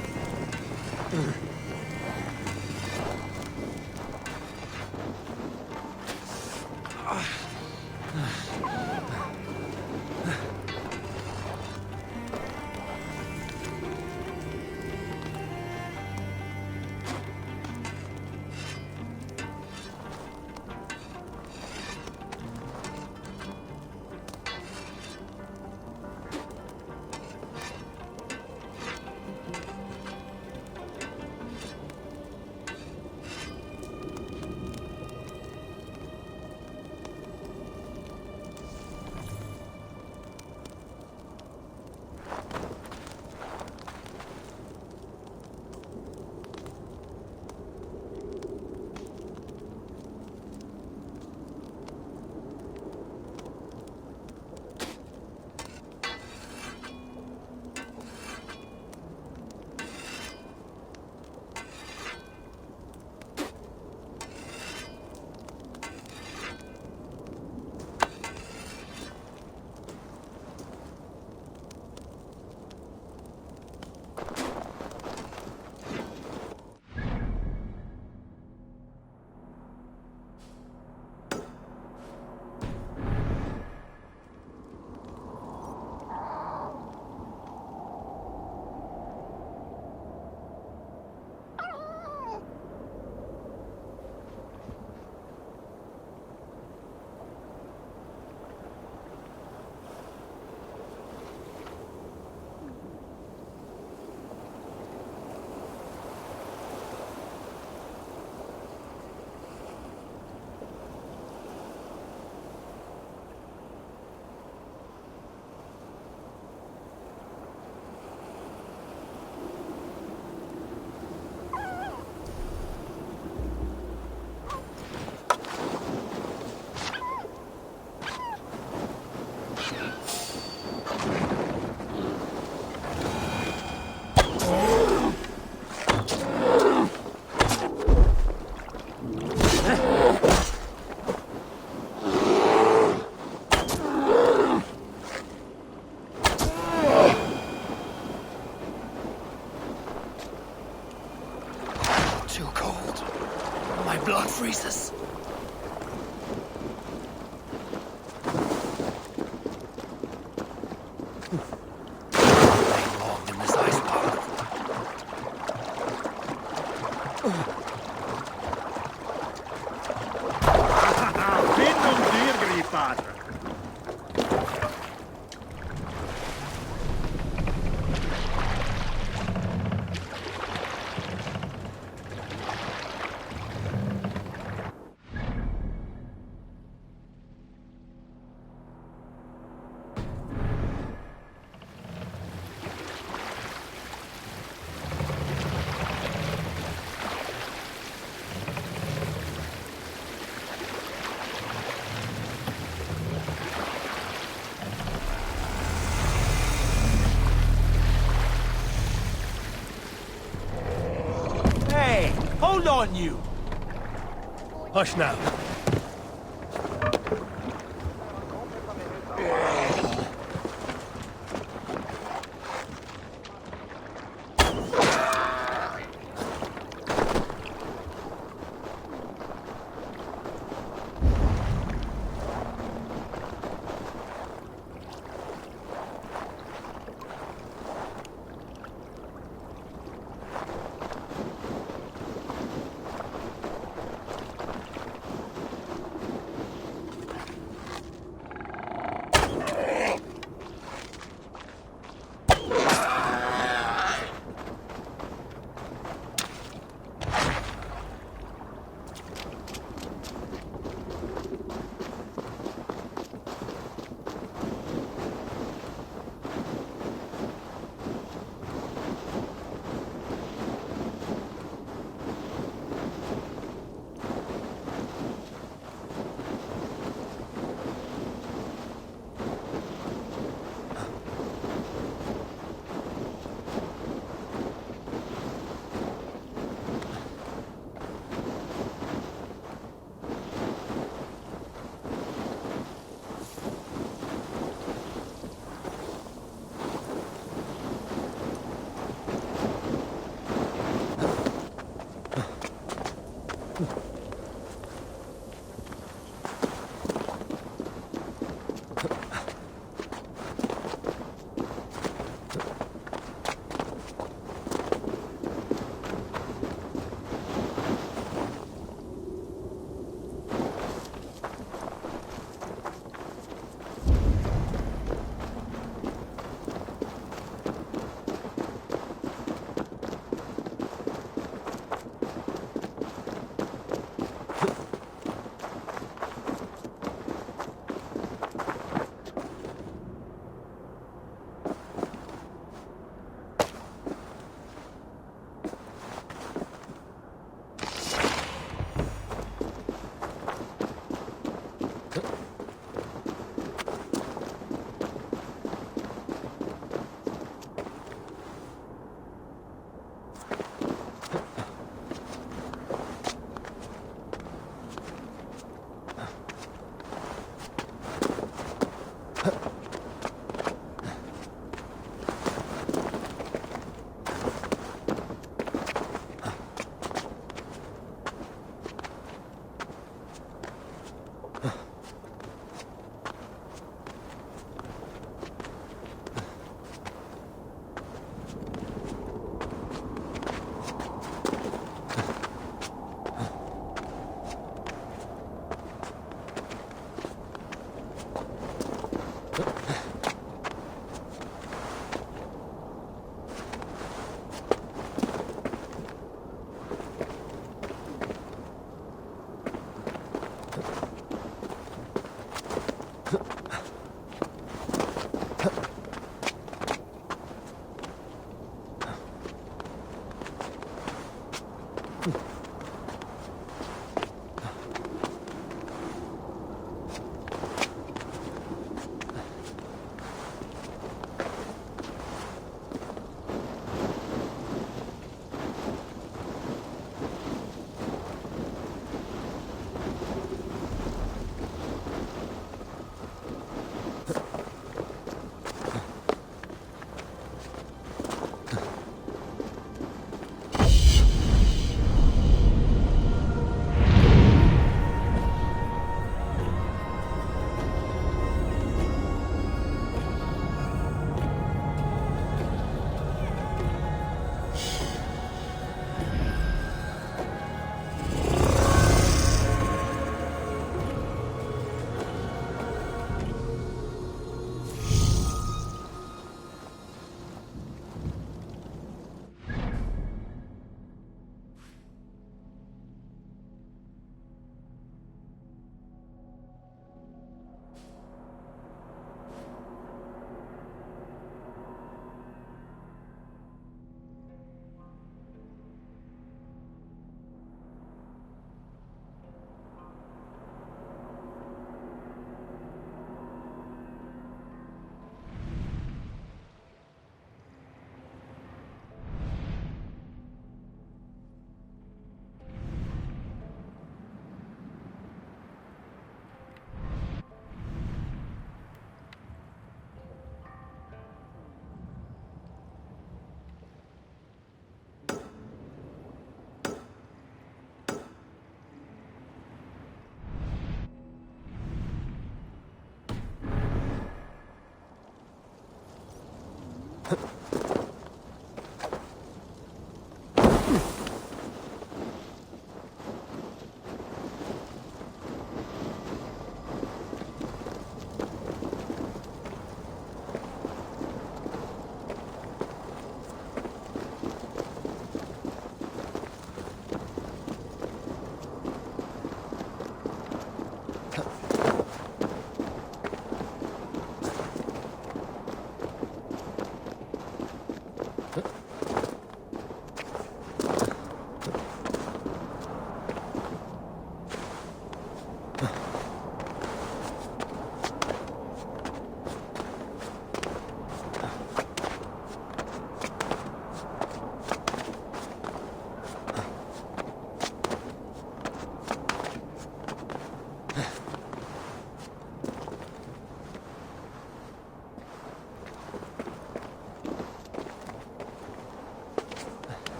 freezes. Staying long in this ice path. Hold on, you! Hush now.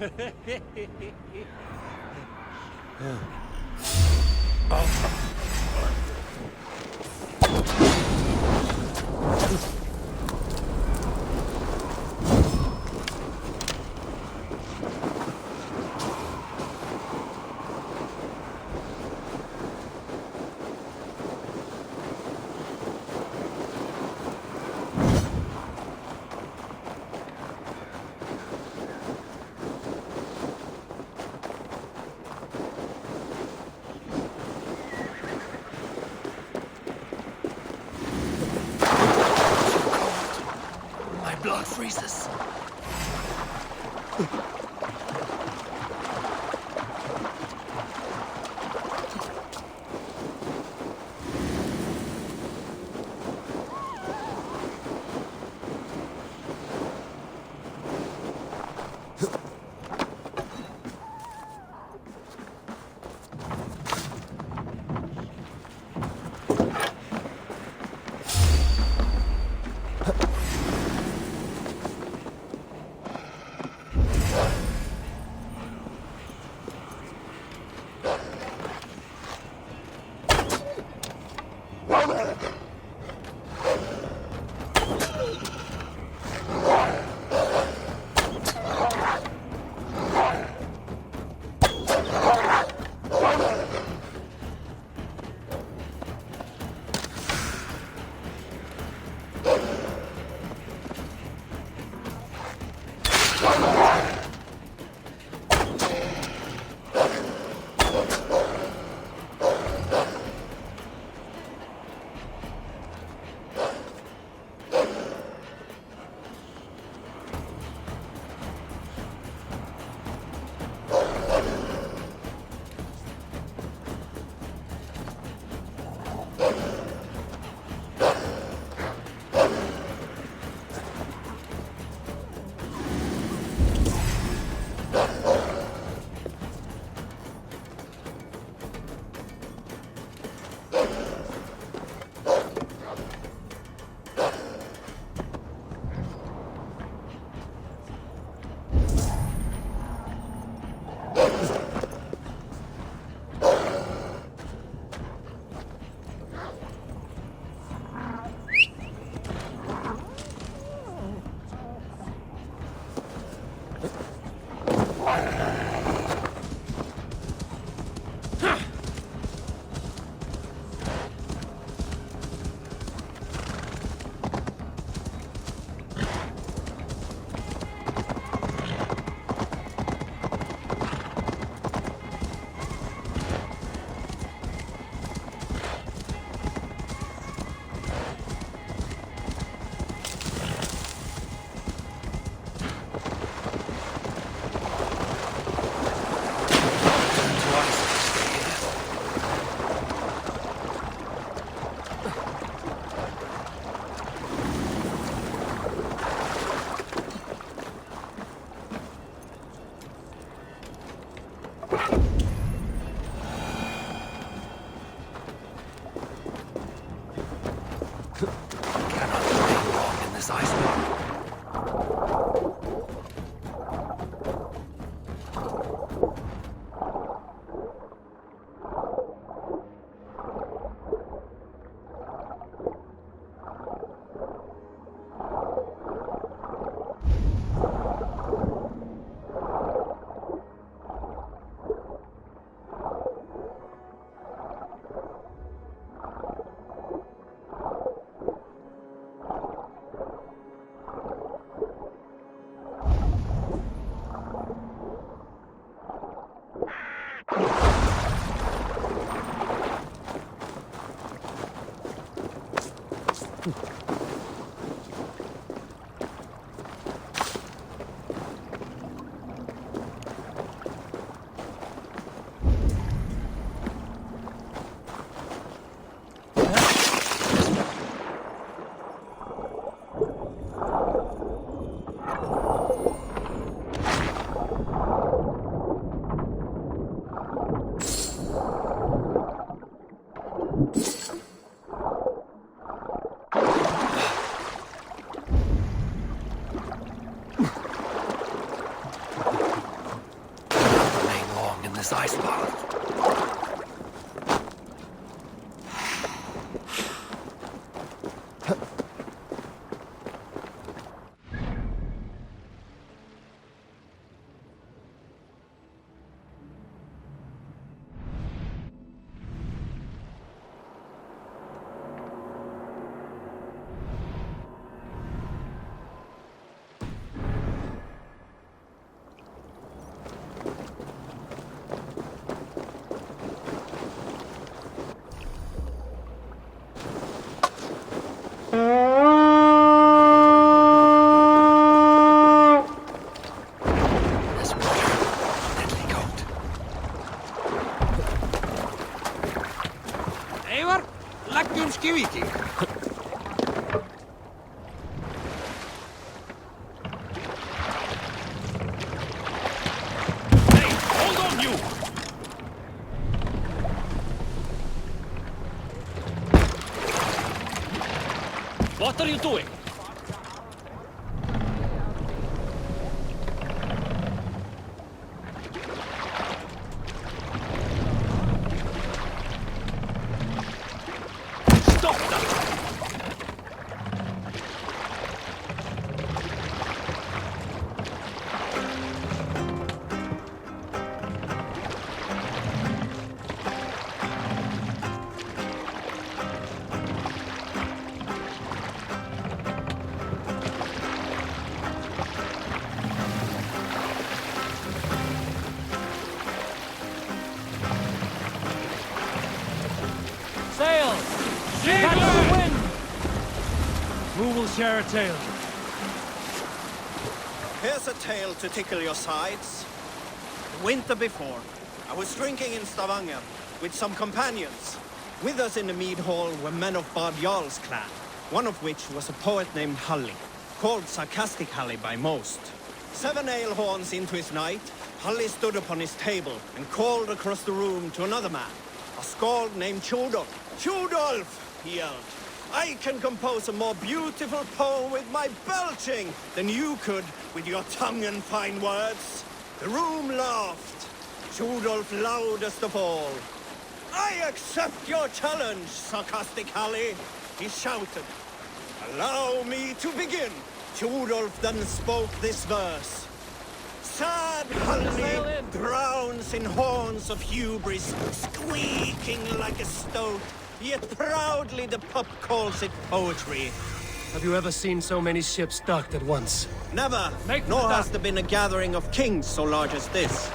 My blood freezes. What are you doing? Stop that! Sail! Catch the wind! Who will share a tale? Here's a tale to tickle your sides. The winter before, I was drinking in Stavanger with some companions. With us in the mead hall were men of Bard Jarl's clan, one of which was a poet named Halli, called Sarcastic Halli by most. 7 ale horns into his night, Halli stood upon his table and called across the room to another man, a skald named Tjodolf. Tjodolf, he yelled, I can compose a more beautiful poem with my belching than you could with your tongue and fine words. The room laughed. Tjodolf loudest of all. I accept your challenge, Sarcastic Halli, he shouted. Allow me to begin. Tjodolf then spoke this verse. Sad Halli drowns in horns of hubris, squeaking like a stoat, yet proudly the pup calls it poetry. Have you ever seen so many ships docked at once? Never, nor has there been a gathering of kings so large as this.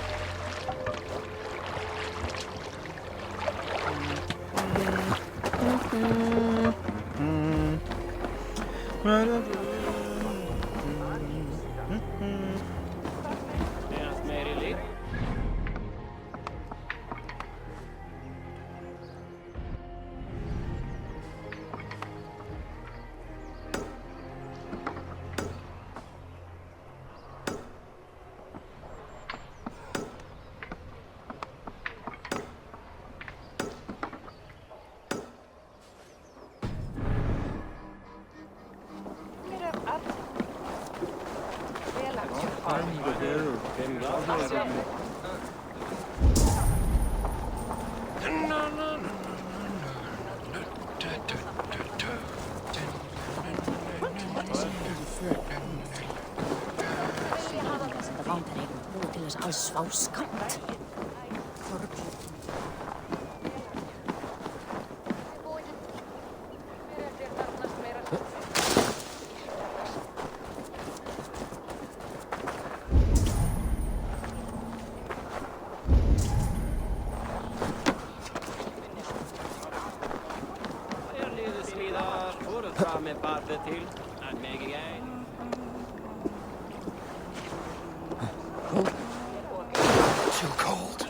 Too cold.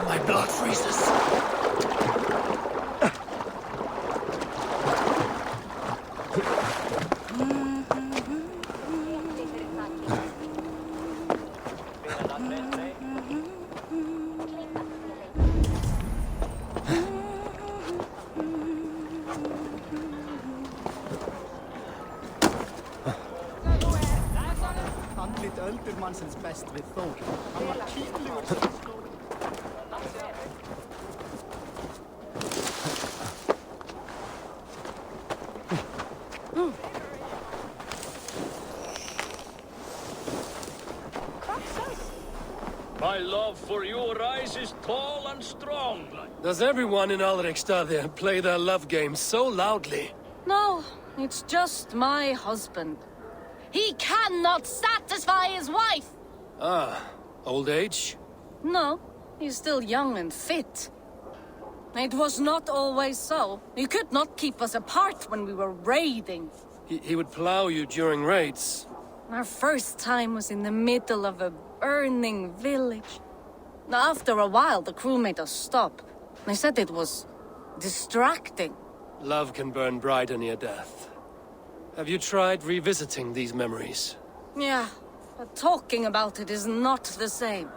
My blood freezes. Andlit öldurmannsins best við Þór. Hann var kýtlegur. My love for you rises tall and strong. Does everyone in EdragonXX play their love game so loudly? No, it's just my husband. He cannot satisfy his wife! Ah, old age? No, he's still young and fit. It was not always so. He could not keep us apart when we were raiding. He would plow you during raids. Our first time was in the middle of a burning village. After a while, the crew made us stop. They said it was distracting. Love can burn brighter near death. Have you tried revisiting these memories? Yeah, but talking about it is not the same.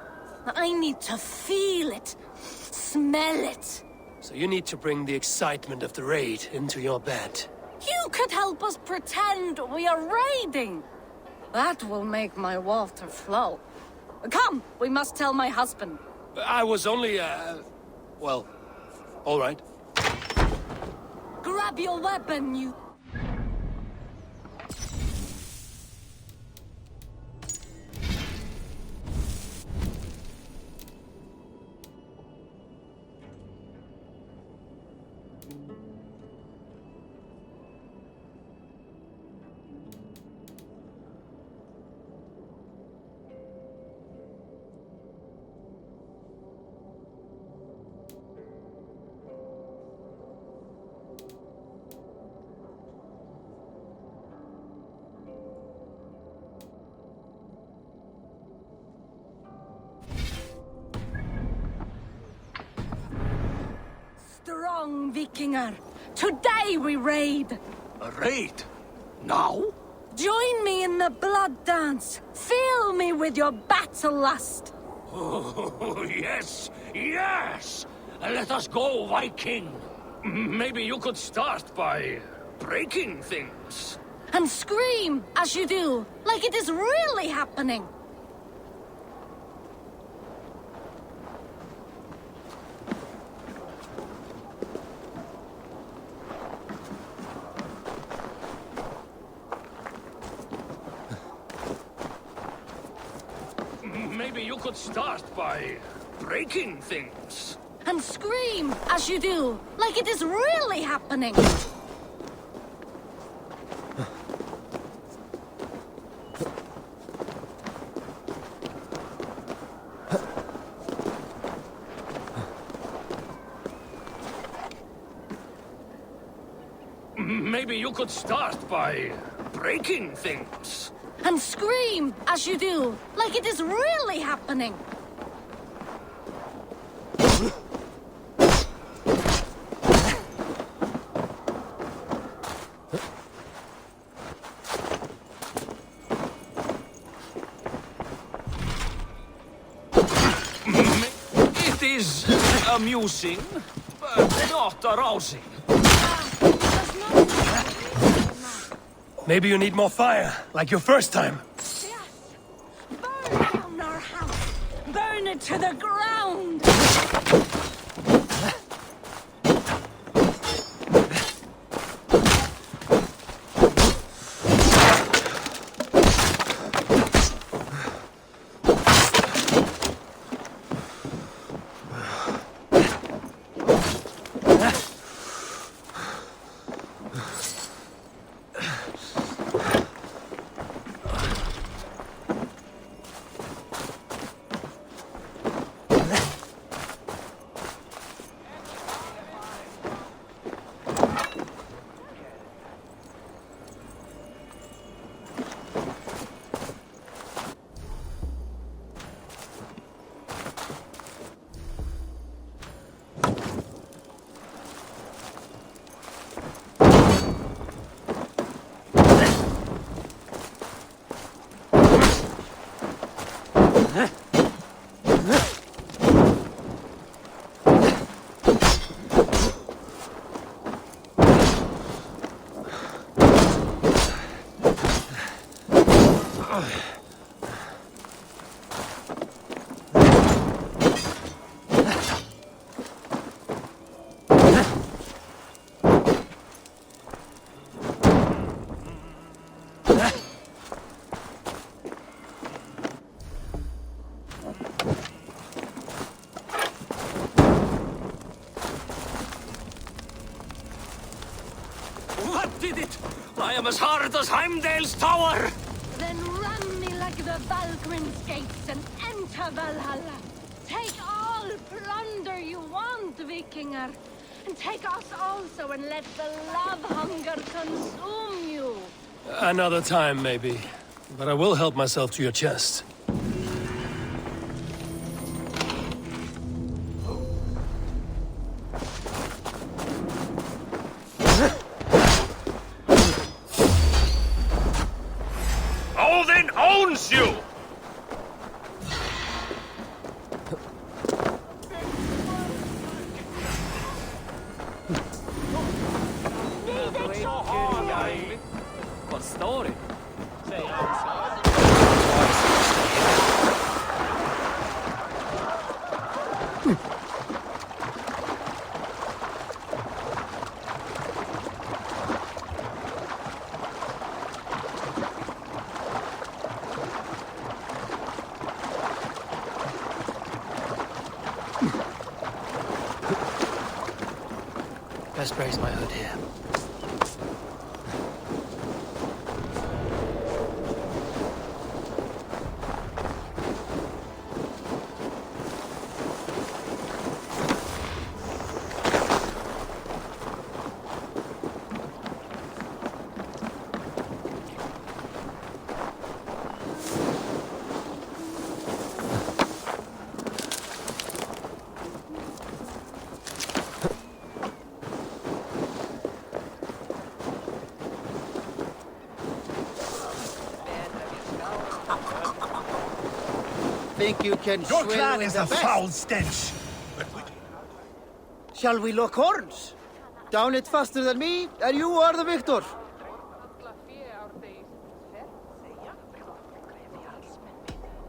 I need to feel it, smell it. So you need to bring the excitement of the raid into your bed. You could help us pretend we are raiding. That will make my water flow. Come, we must tell my husband. I was only, well, all right. Grab your weapon, you... Strong, Vikinger. Today we raid. A raid? Now? Join me in the blood dance. Fill me with your battle lust. Oh, yes, yes! Let us go, Viking. Maybe you could start by breaking things. And scream as you do, like it is really happening. Maybe you could start by breaking things. And scream as you do, like it is really happening. Maybe you could start by breaking things. And scream as you do, like it is really happening. It is amusing, but not arousing. Maybe you need more fire, like your first time. Yes! Burn down our house! Burn it to the ground! What did it? I am as hard as Heimdall's tower! Then run me like the Valgrim's gates and enter Valhalla. Take all plunder you want, Vikinger. And take us also and let the love hunger consume you. Another time, maybe. But I will help myself to your chest. Odin owns you! So hard. Best raise my hood here. Think you can Your swim clan with is the a best? foul stench. Shall we lock horns? Down it faster than me, and you are the victor.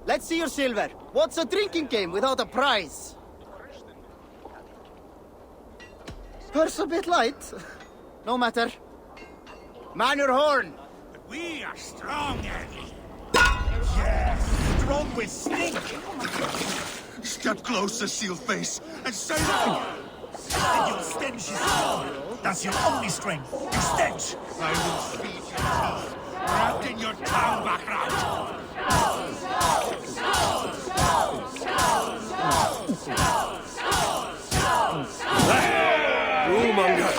Let's see your silver. What's a drinking game without a prize? Purse a bit light. No matter. Man your horn. We are strong, Eddie. Yes, strong with stink. Step closer, seal face, and say no. And your stench is strong. That's your only strength. Your stench. I will feed your teeth, wrapped in your tongue back out. Monger.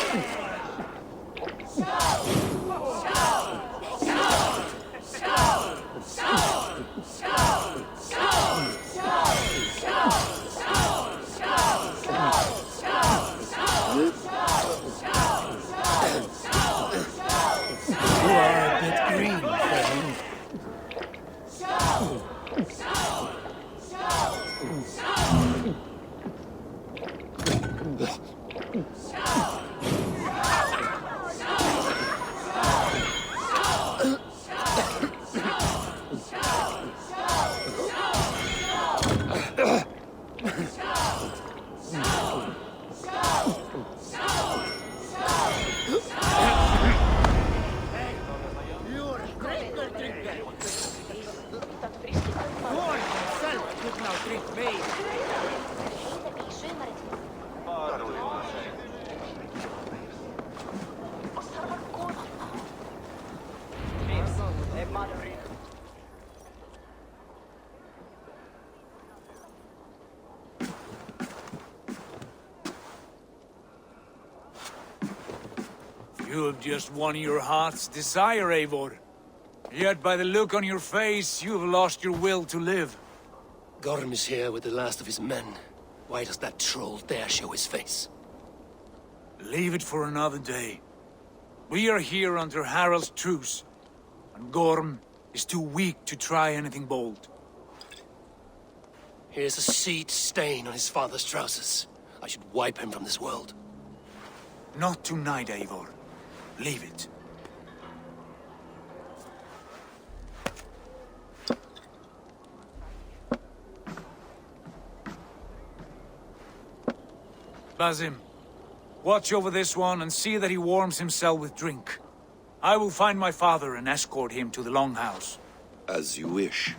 You are a bit green, friend. You have just won your heart's desire, Eivor. Yet by the look on your face, you have lost your will to live. Gorm is here with the last of his men. Why does that troll dare show his face? Leave it for another day. We are here under Harald's truce, and Gorm is too weak to try anything bold. Here's a seed stain on his father's trousers. I should wipe him from this world. Not tonight, Eivor. Leave it. Basim, watch over this one and see that he warms himself with drink. I will find my father and escort him to the Longhouse. As you wish.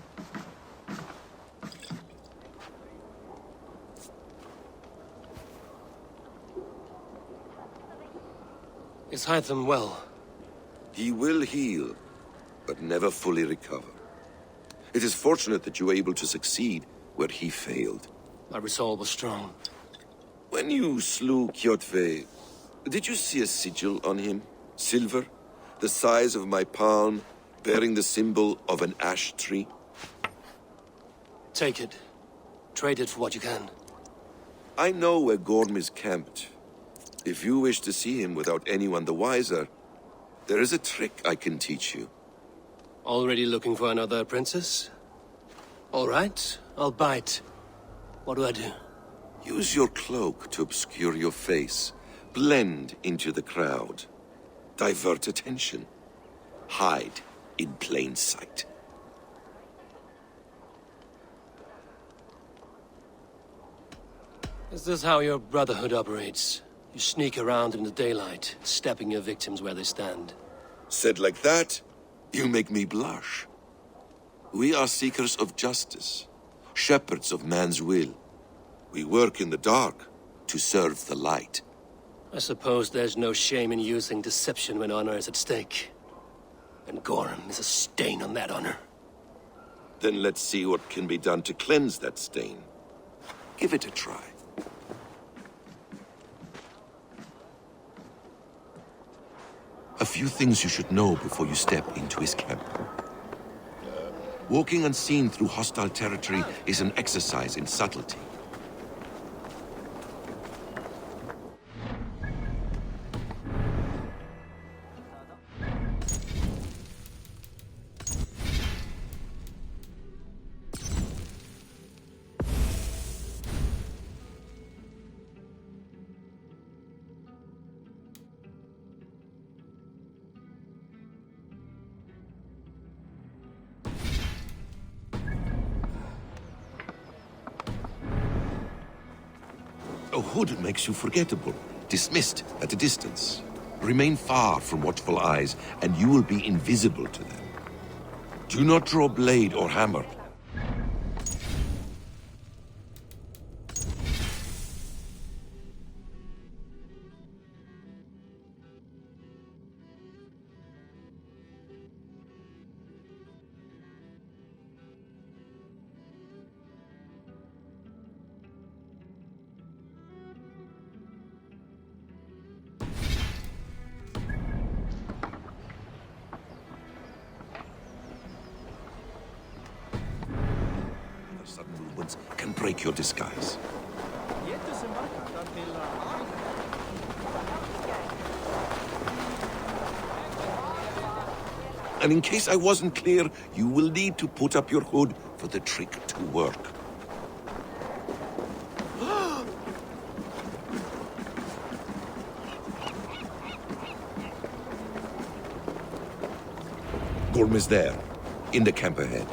Is Hytham well? He will heal, but never fully recover. It is fortunate that you were able to succeed where he failed. My resolve was strong. When you slew Kjotve, did you see a sigil on him? Silver, the size of my palm, bearing the symbol of an ash tree? Take it. Trade it for what you can. I know where Gorm is camped. If you wish to see him without anyone the wiser, there is a trick I can teach you. Already looking for another princess? All right, I'll bite. What do I do? Use your cloak to obscure your face. Blend into the crowd. Divert attention. Hide in plain sight. Is this how your Brotherhood operates? You sneak around in the daylight, stepping your victims where they stand. Said like that, you make me blush. We are seekers of justice, shepherds of man's will. We work in the dark to serve the light. I suppose there's no shame in using deception when honor is at stake. And Gorham is a stain on that honor. Then let's see what can be done to cleanse that stain. Give it a try. A few things you should know before you step into his camp. Walking unseen through hostile territory is an exercise in subtlety. A hood makes you forgettable, dismissed at a distance. Remain far from watchful eyes, and you will be invisible to them. Do not draw blade or hammer. Sudden movements can break your disguise. And in case I wasn't clear, you will need to put up your hood for the trick to work. Gorm is there, in the camp ahead.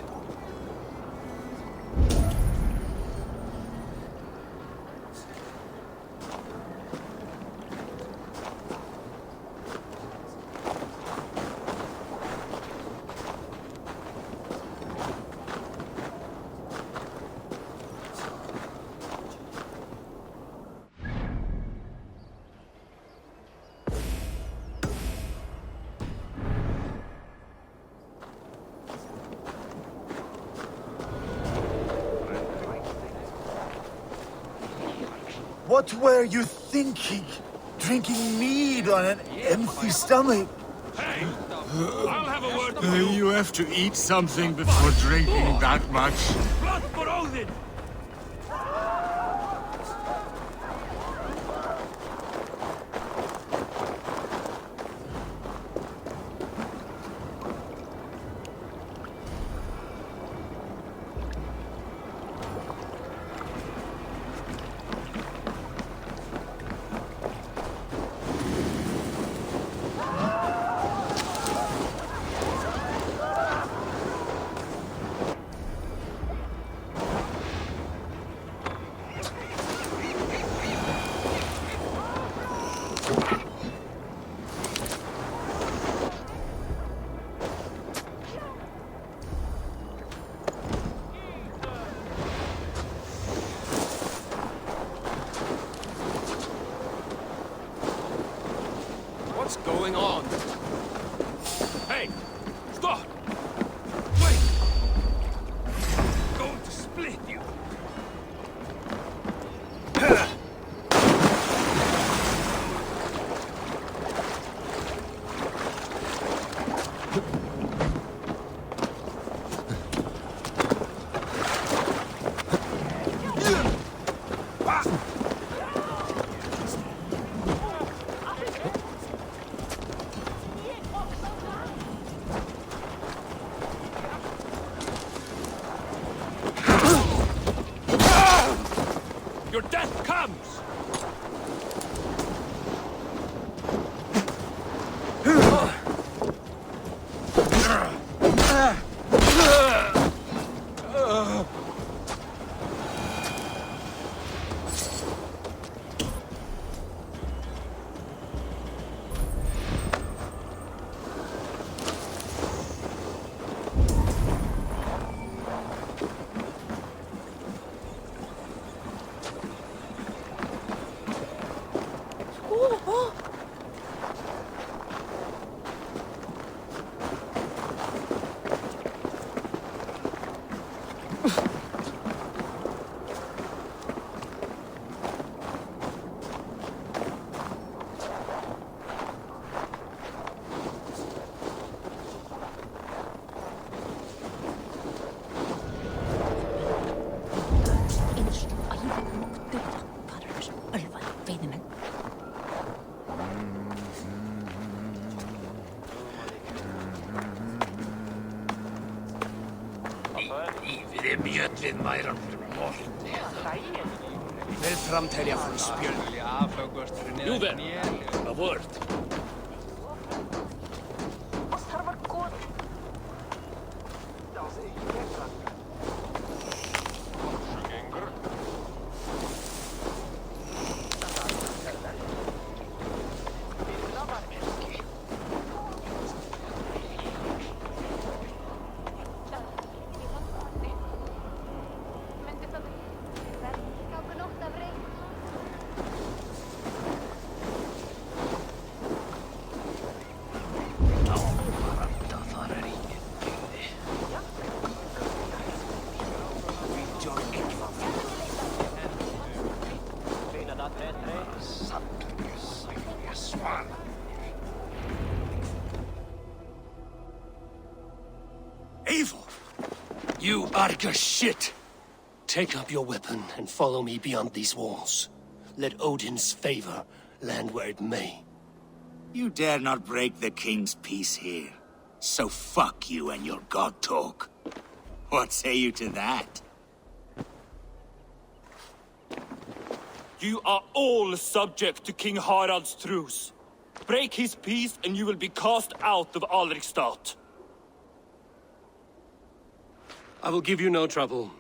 What were you thinking? Drinking mead on an empty stomach? Hey, I'll have a word. You have to eat something before drinking that much. Blood for Odin! What's going on? Hey! Stop! Wait! I'm going to split you! Your death comes! You there, a word. Evil! You Arga shit! Take up your weapon and follow me beyond these walls. Let Odin's favor land where it may. You dare not break the king's peace here. So fuck you and your god talk. What say you to that? You are all subject to King Harald's truce. Break his peace and you will be cast out of Alrikstad. I will give you no trouble.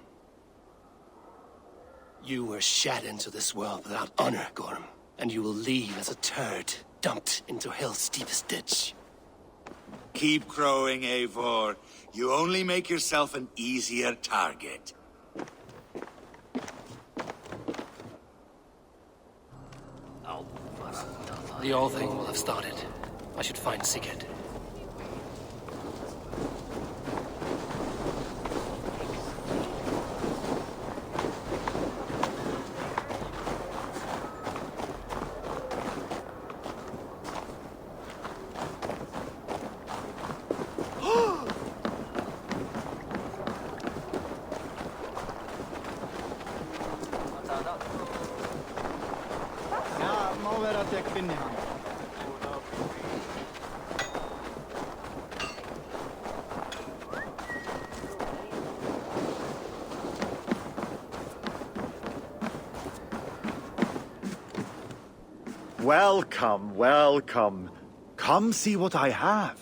You were shat into this world without honor, Gorm, and you will leave as a turd dumped into hell's deepest ditch. Keep crowing, Eivor. You only make yourself an easier target. The All Thing will have started. I should find Sigurd. Ja, må være at jeg finner ham. Welcome, welcome. Come see what I have.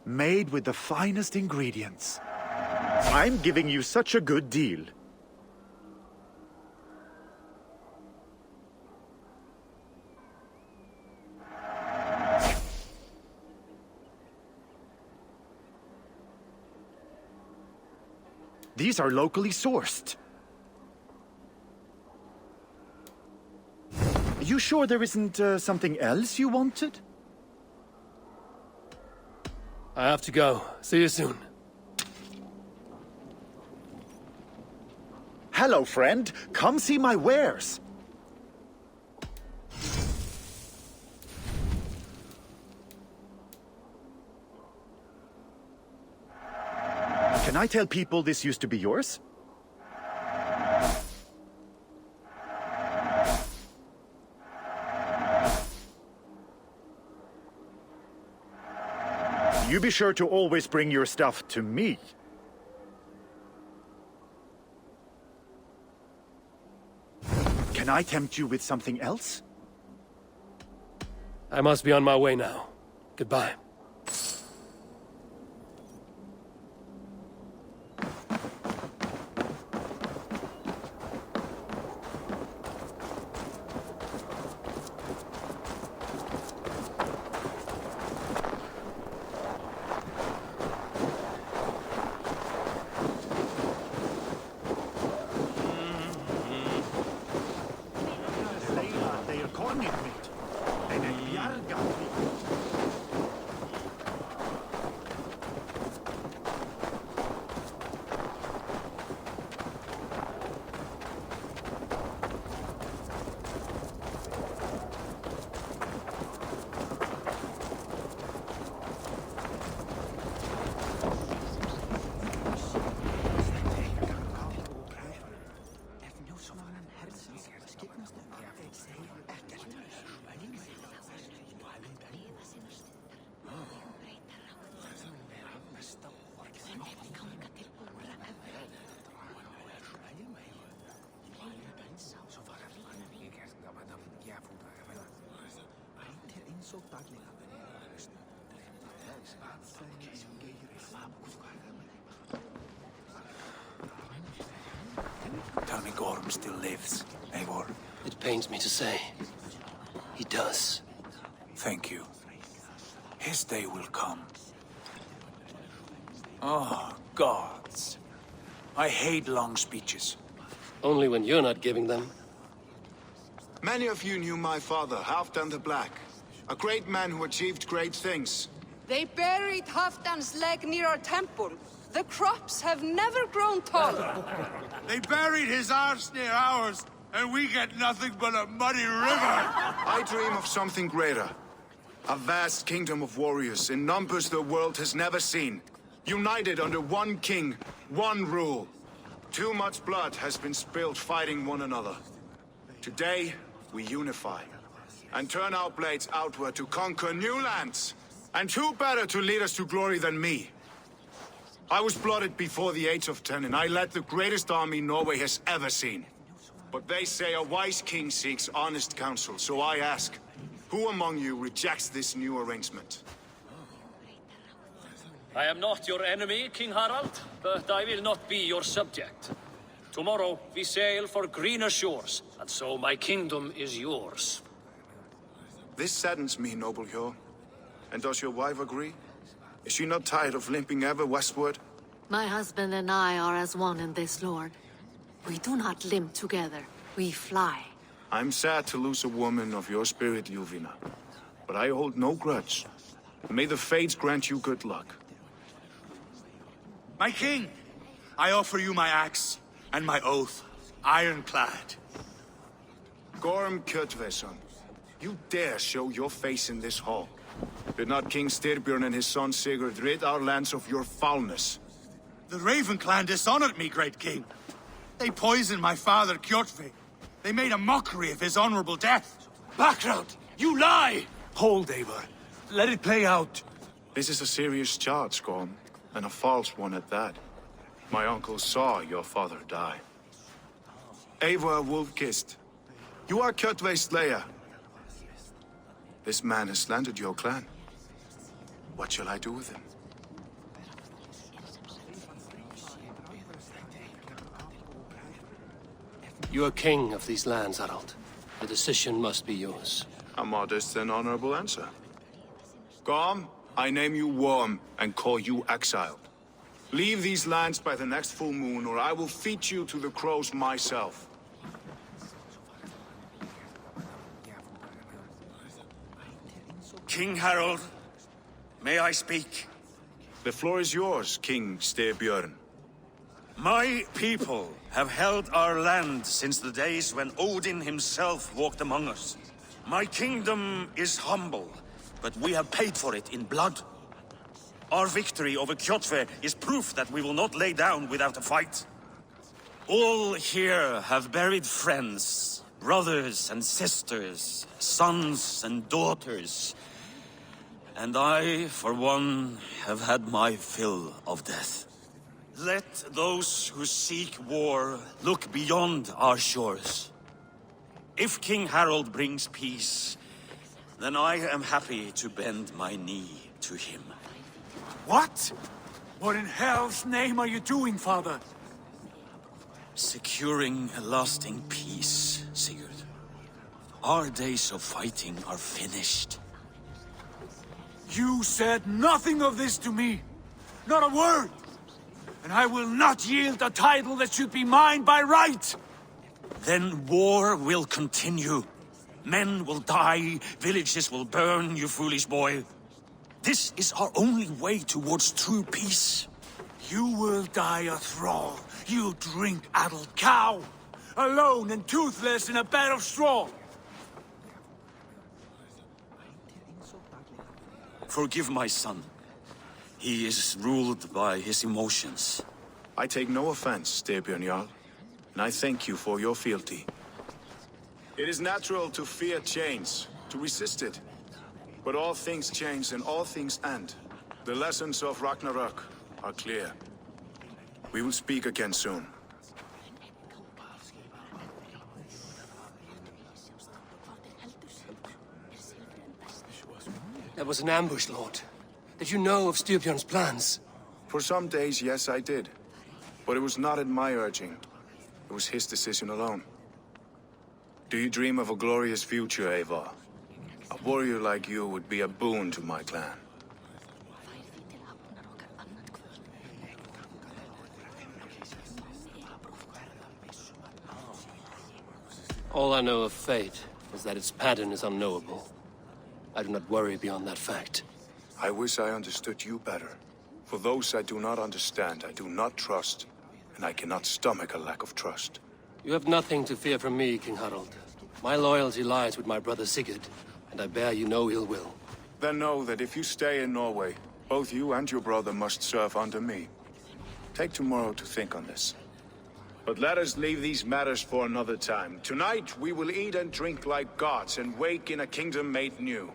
Made with the finest ingredients. I'm giving you such a good deal. These are locally sourced. You sure there isn't something else you wanted? I have to go. See you soon. Hello, friend. Come see my wares. Can I tell people this used to be yours? You be sure to always bring your stuff to me. Can I tempt you with something else? I must be on my way now. Goodbye. morning meat. And a bjarga Tell me Gorm still lives, Eivor. It pains me to say. He does. Thank you. His day will come. Oh, gods. I hate long speeches. Only when you're not giving them. Many of you knew my father, Halfdan the Black. A great man who achieved great things. They buried Halfdan's leg near our temple. The crops have never grown taller. They buried his arse near ours, and we get nothing but a muddy river. I dream of something greater. A vast kingdom of warriors in numbers the world has never seen. United under one king, one rule. Too much blood has been spilled fighting one another. Today, we unify. And turn our blades outward to conquer new lands. And who better to lead us to glory than me? I was blooded before the age of 10, and I led the greatest army Norway has ever seen. But they say a wise king seeks honest counsel, so I ask, who among you rejects this new arrangement? I am not your enemy, King Harald, but I will not be your subject. Tomorrow we sail for greener shores, and so my kingdom is yours. This saddens me, noble Hjor. And does your wife agree? Is she not tired of limping ever westward? My husband and I are as one in this, Lord. We do not limp together. We fly. I'm sad to lose a woman of your spirit, Yuvina. But I hold no grudge. May the fates grant you good luck. My king, I offer you my axe and my oath, ironclad. Gorm Kjotveson, you dare show your face in this hall. Did not King Styrbjörn and his son Sigurd rid our lands of your foulness? The Raven clan dishonored me, great king. They poisoned my father, Kjotve. They made a mockery of his honorable death. Background! You lie! Hold, Eivor. Let it play out. This is a serious charge, Gorm, and a false one at that. My uncle saw your father die. Eivor Wolf-Kissed, you are Kjotve's slayer. This man has slandered your clan. What shall I do with him? You are king of these lands, Harald. The decision must be yours. A modest and honorable answer. Gorm, I name you Worm and call you exiled. Leave these lands by the next full moon, or I will feed you to the crows myself. King Harald, may I speak? The floor is yours, King Styrbjörn. My people have held our land since the days when Odin himself walked among us. My kingdom is humble, but we have paid for it in blood. Our victory over Kjotve is proof that we will not lay down without a fight. All here have buried friends, brothers and sisters, sons and daughters. And I, for one, have had my fill of death. Let those who seek war look beyond our shores. If King Harald brings peace, then I am happy to bend my knee to him. What? What in hell's name are you doing, father? Securing a lasting peace, Sigurd. Our days of fighting are finished. You said nothing of this to me. Not a word. And I will not yield a title that should be mine by right. Then war will continue. Men will die, villages will burn, you foolish boy. This is our only way towards true peace. You will die a thrall. You drink-addled cow. Alone and toothless in a bed of straw. Forgive my son. He is ruled by his emotions. I take no offense, Styrbjörn Jarl, and I thank you for your fealty. It is natural to fear change, to resist it. But all things change and all things end. The lessons of Ragnarok are clear. We will speak again soon. That was an ambush, Lord. Did you know of Styrbjörn's plans? For some days, yes, I did. But it was not at my urging. It was his decision alone. Do you dream of a glorious future, Eivor? A warrior like you would be a boon to my clan. All I know of fate is that its pattern is unknowable. I do not worry beyond that fact. I wish I understood you better. For those I do not understand, I do not trust, and I cannot stomach a lack of trust. You have nothing to fear from me, King Harald. My loyalty lies with my brother Sigurd, and I bear you no ill will. Then know that if you stay in Norway, both you and your brother must serve under me. Take tomorrow to think on this. But let us leave these matters for another time. Tonight, we will eat and drink like gods and wake in a kingdom made new.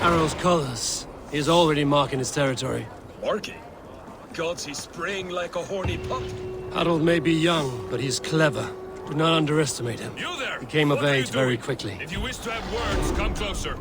Arrow's colors. He is already marking his territory. Marking? Gods, he's spraying like a horny pup. Harold may be young, but he's clever. Do not underestimate him. You there! He came of What are you age very doing? quickly. If you wish to have words, come closer.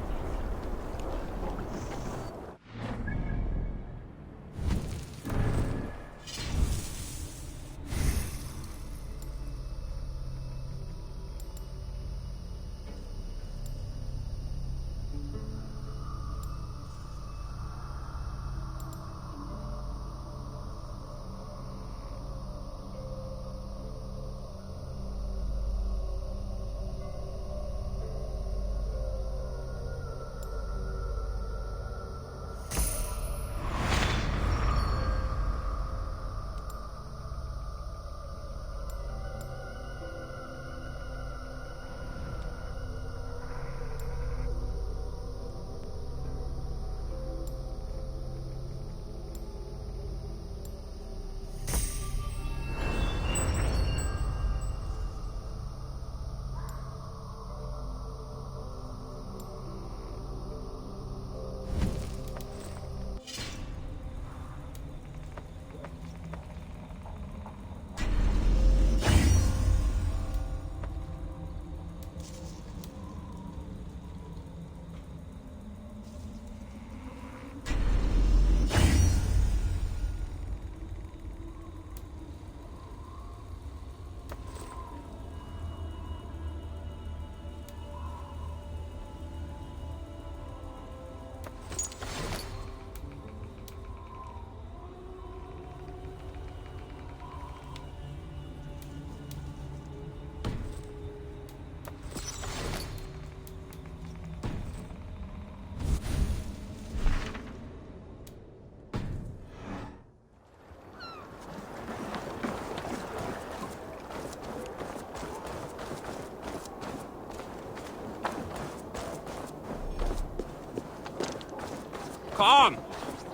Come!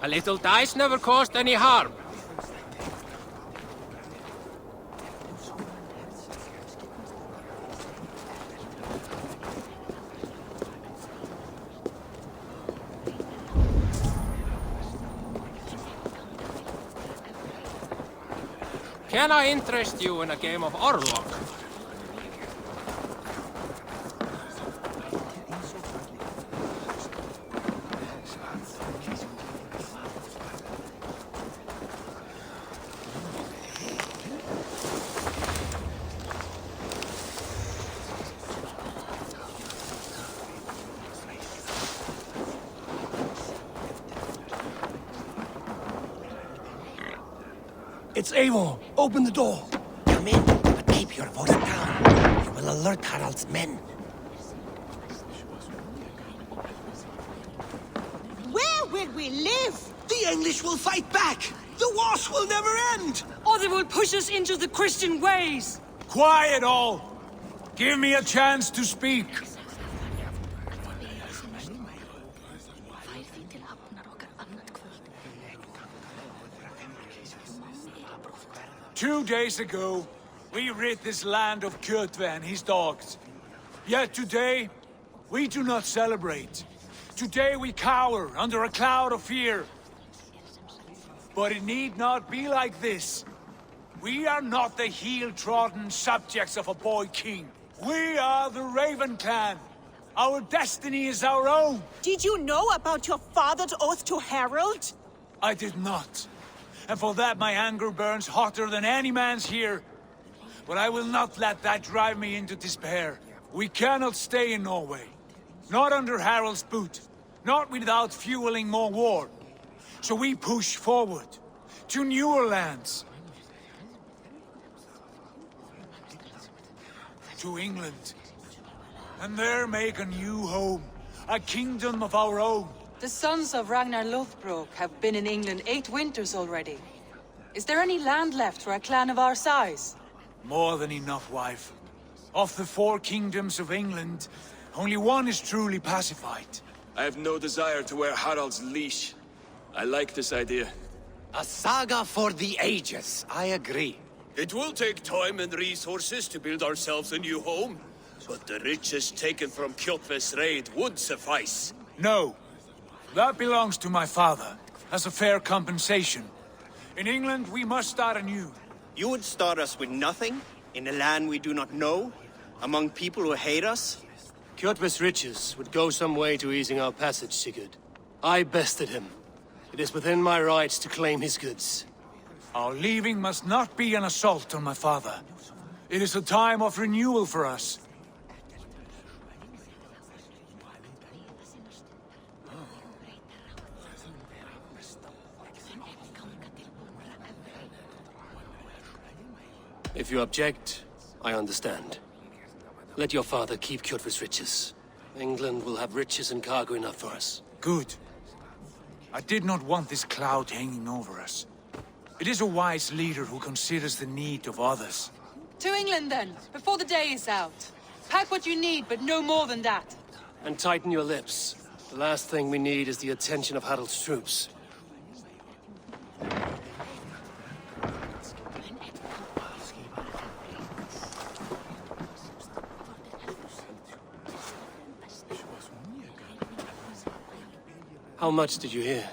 I A little dice never caused any harm. Can I interest you in a game of Orlok? It's Eivor. Open the door. Come in, but keep your voice down. You will alert Harald's men. Where will we live? The English will fight back. The wars will never end. Or they will push us into the Christian ways. Quiet all! Give me a chance to speak. 2 days ago, we rid this land of Kjotve and his dogs. Yet today, we do not celebrate. Today we cower under a cloud of fear. But it need not be like this. We are not the heel-trodden subjects of a boy king. We are the Raven clan. Our destiny is our own. Did you know about your father's oath to Harald? I did not. And for that my anger burns hotter than any man's here. But I will not let that drive me into despair. We cannot stay in Norway. Not under Harald's boot. Not without fueling more war. So we push forward. To newer lands. To England. And there make a new home. A kingdom of our own. The sons of Ragnar Lothbrok have been in England 8 winters already. Is there any land left for a clan of our size? More than enough, wife. Of the 4 kingdoms of England, only one is truly pacified. I have no desire to wear Harald's leash. I like this idea. A saga for the ages, I agree. It will take time and resources to build ourselves a new home. But the riches taken from Kjotve's raid would suffice. No. That belongs to my father, as a fair compensation. In England, we must start anew. You would start us with nothing? In a land we do not know? Among people who hate us? Kjotve's riches would go some way to easing our passage, Sigurd. I bested him. It is within my rights to claim his goods. Our leaving must not be an assault on my father. It is a time of renewal for us. If you object, I understand. Let your father keep Kjotve's riches. England will have riches and cargo enough for us. Good. I did not want this cloud hanging over us. It is a wise leader who considers the need of others. To England then, before the day is out. Pack what you need, but no more than that. And tighten your lips. The last thing we need is the attention of Harald's troops. How much did you hear?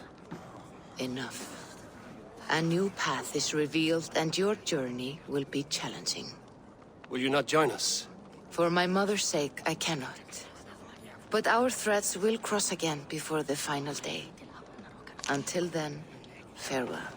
Enough. A new path is revealed, and your journey will be challenging. Will you not join us? For my mother's sake, I cannot. But our threads will cross again before the final day. Until then, farewell.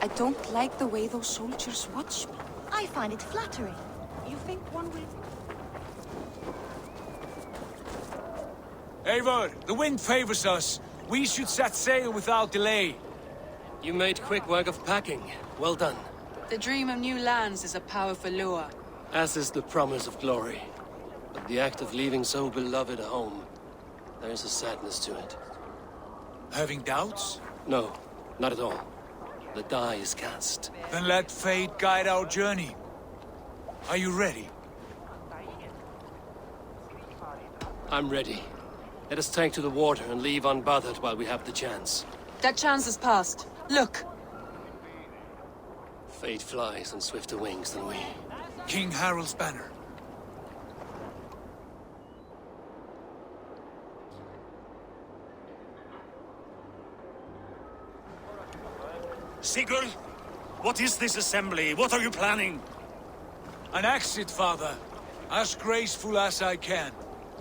I don't like the way those soldiers watch me. I find it flattering. You think one will... Eivor, the wind favors us. We should set sail without delay. You made quick work of packing. Well done. The dream of new lands is a powerful lure. As is the promise of glory. But the act of leaving so beloved a home, there is a sadness to it. Having doubts? No, not at all. The die is cast. Then let fate guide our journey. Are you ready? I'm ready. Let us take to the water and leave unbothered while we have the chance. That chance is past. Look! Fate flies on swifter wings than we. King Harald's banner. Sigurd, what is this assembly? What are you planning? An exit, father. As graceful as I can.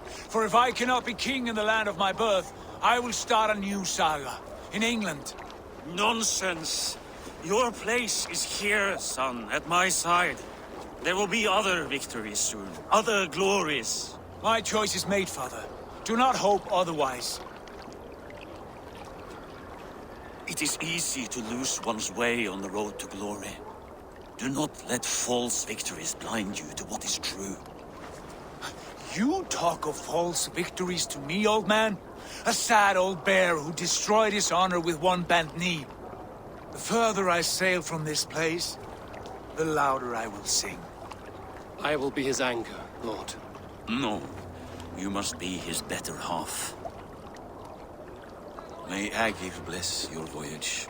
For if I cannot be king in the land of my birth, I will start a new saga. In England. Nonsense. Your place is here, son, at my side. There will be other victories soon. Other glories. My choice is made, father. Do not hope otherwise. It is easy to lose one's way on the road to glory. Do not let false victories blind you to what is true. You talk of false victories to me, old man? A sad old bear who destroyed his honor with one bent knee. The further I sail from this place, the louder I will sing. I will be his anchor, Lord. No, you must be his better half. May Agir bless your voyage.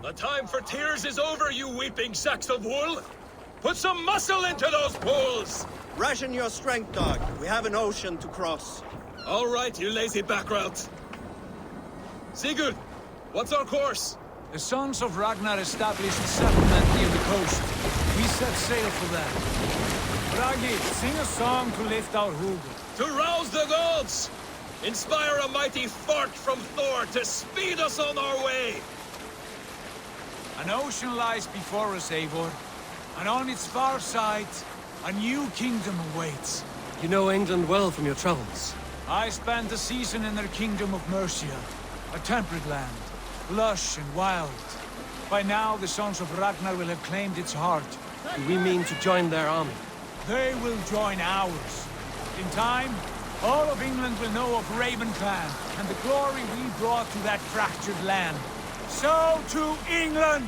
The time for tears is over, you weeping sacks of wool! Put some muscle into those bulls! Ration your strength, dog. We have an ocean to cross. All right, you lazy backrout. Sigurd, what's our course? The sons of Ragnar established a settlement near the coast. We set sail for them. Ragi, sing a song to lift our hood. To rouse the gods! Inspire a mighty fart from Thor to speed us on our way! An ocean lies before us, Eivor. And on its far side, a new kingdom awaits. You know England well from your travels. I spent a season in their kingdom of Mercia. A temperate land, lush and wild. By now, the sons of Ragnar will have claimed its heart. Do we mean to join their army? They will join ours. In time, all of England will know of Raven Clan and the glory we brought to that fractured land. So to England!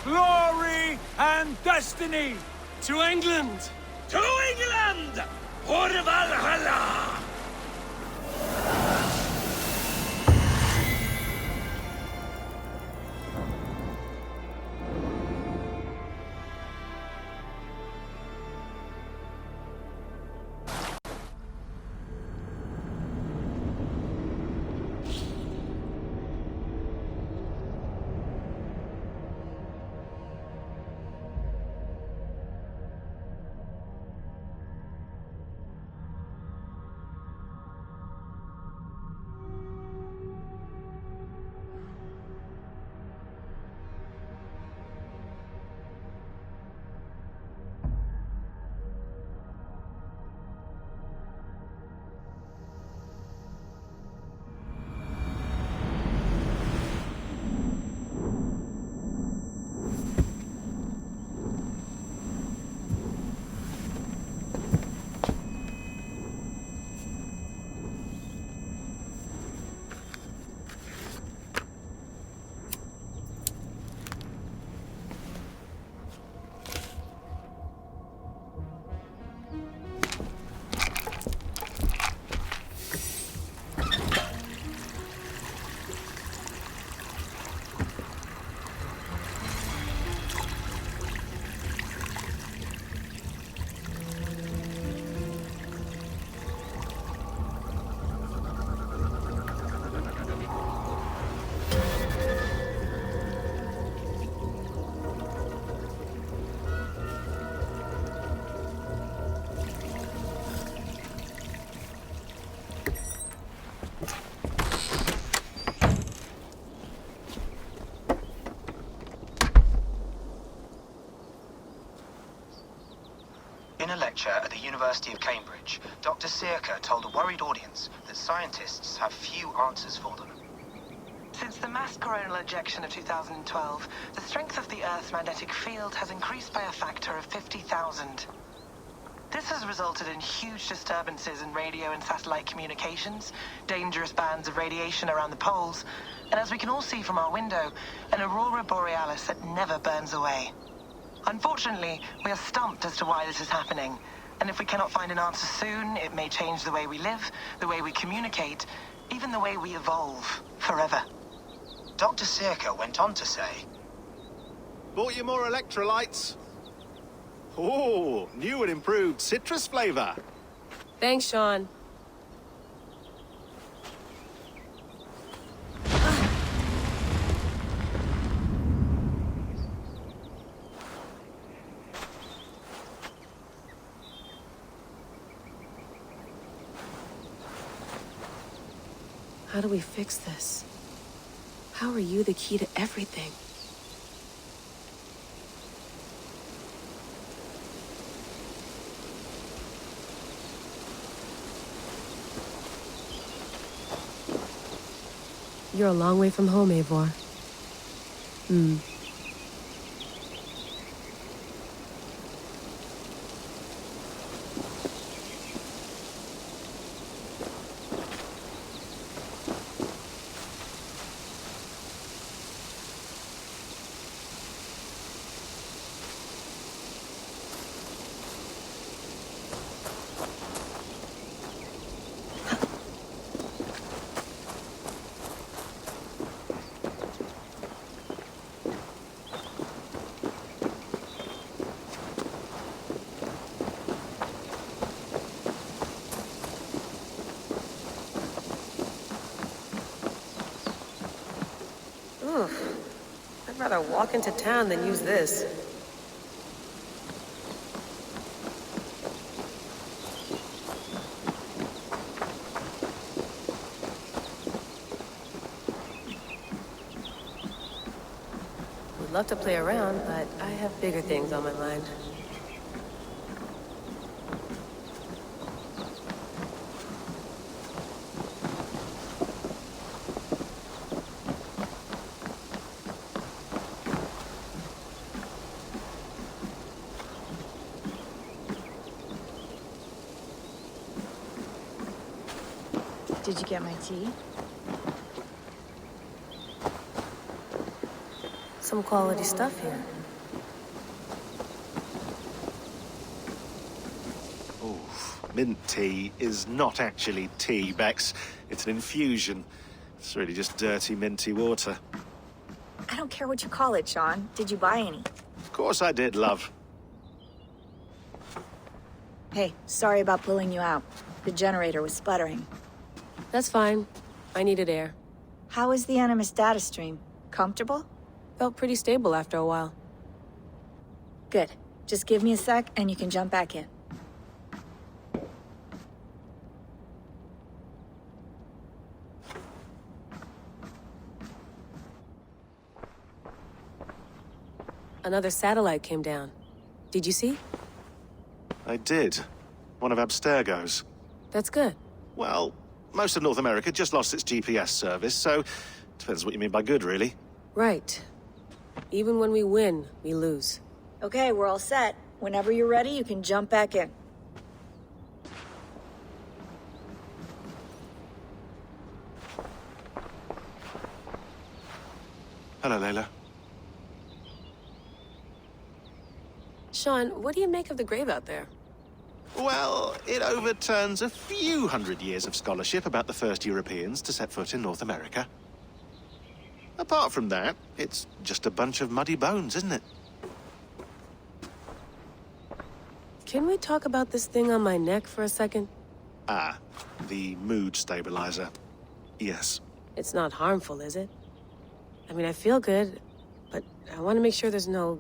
Glory and destiny! To England! To England! For Valhalla! lecture at the University of Cambridge, Dr. Circa told a worried audience that scientists have few answers for them. Since the mass coronal ejection of 2012, the strength of the Earth's magnetic field has increased by a factor of 50,000. This has resulted in huge disturbances in radio and satellite communications, dangerous bands of radiation around the poles, and as we can all see from our window, an aurora borealis that never burns away. Unfortunately, we are stumped as to why this is happening, and if we cannot find an answer soon, it may change the way we live, the way we communicate, even the way we evolve, forever. Dr. Circa went on to say, Bought you more electrolytes? Oh, new and improved citrus flavor. Thanks, Sean. How do we fix this? How are you the key to everything? You're a long way from home, Eivor. I'd rather walk into town than use this. Would love to play around, but I have bigger things on my mind. Did you get my tea? Some quality stuff here. Oof. Mint tea is not actually tea, Bex. It's an infusion. It's really just dirty, minty water. I don't care what you call it, Sean. Did you buy any? Of course I did, love. Hey, sorry about pulling you out. The generator was sputtering. That's fine. I needed air. How is the Animus data stream? Comfortable? Felt pretty stable after a while. Good. Just give me a sec and you can jump back in. Another satellite came down. Did you see? I did. One of Abstergo's. That's good. Well, most of North America just lost its GPS service, so depends what you mean by good, really. Right. Even when we win, we lose. Okay, we're all set. Whenever you're ready, you can jump back in. Hello, Layla. Sean, what do you make of the grave out there? Well, it overturns a few hundred years of scholarship about the first Europeans to set foot in North America. Apart from that, it's just a bunch of muddy bones, isn't it? Can we talk about this thing on my neck for a second? Ah, the mood stabilizer. Yes. It's not harmful, is it? I mean, I feel good, but I want to make sure there's no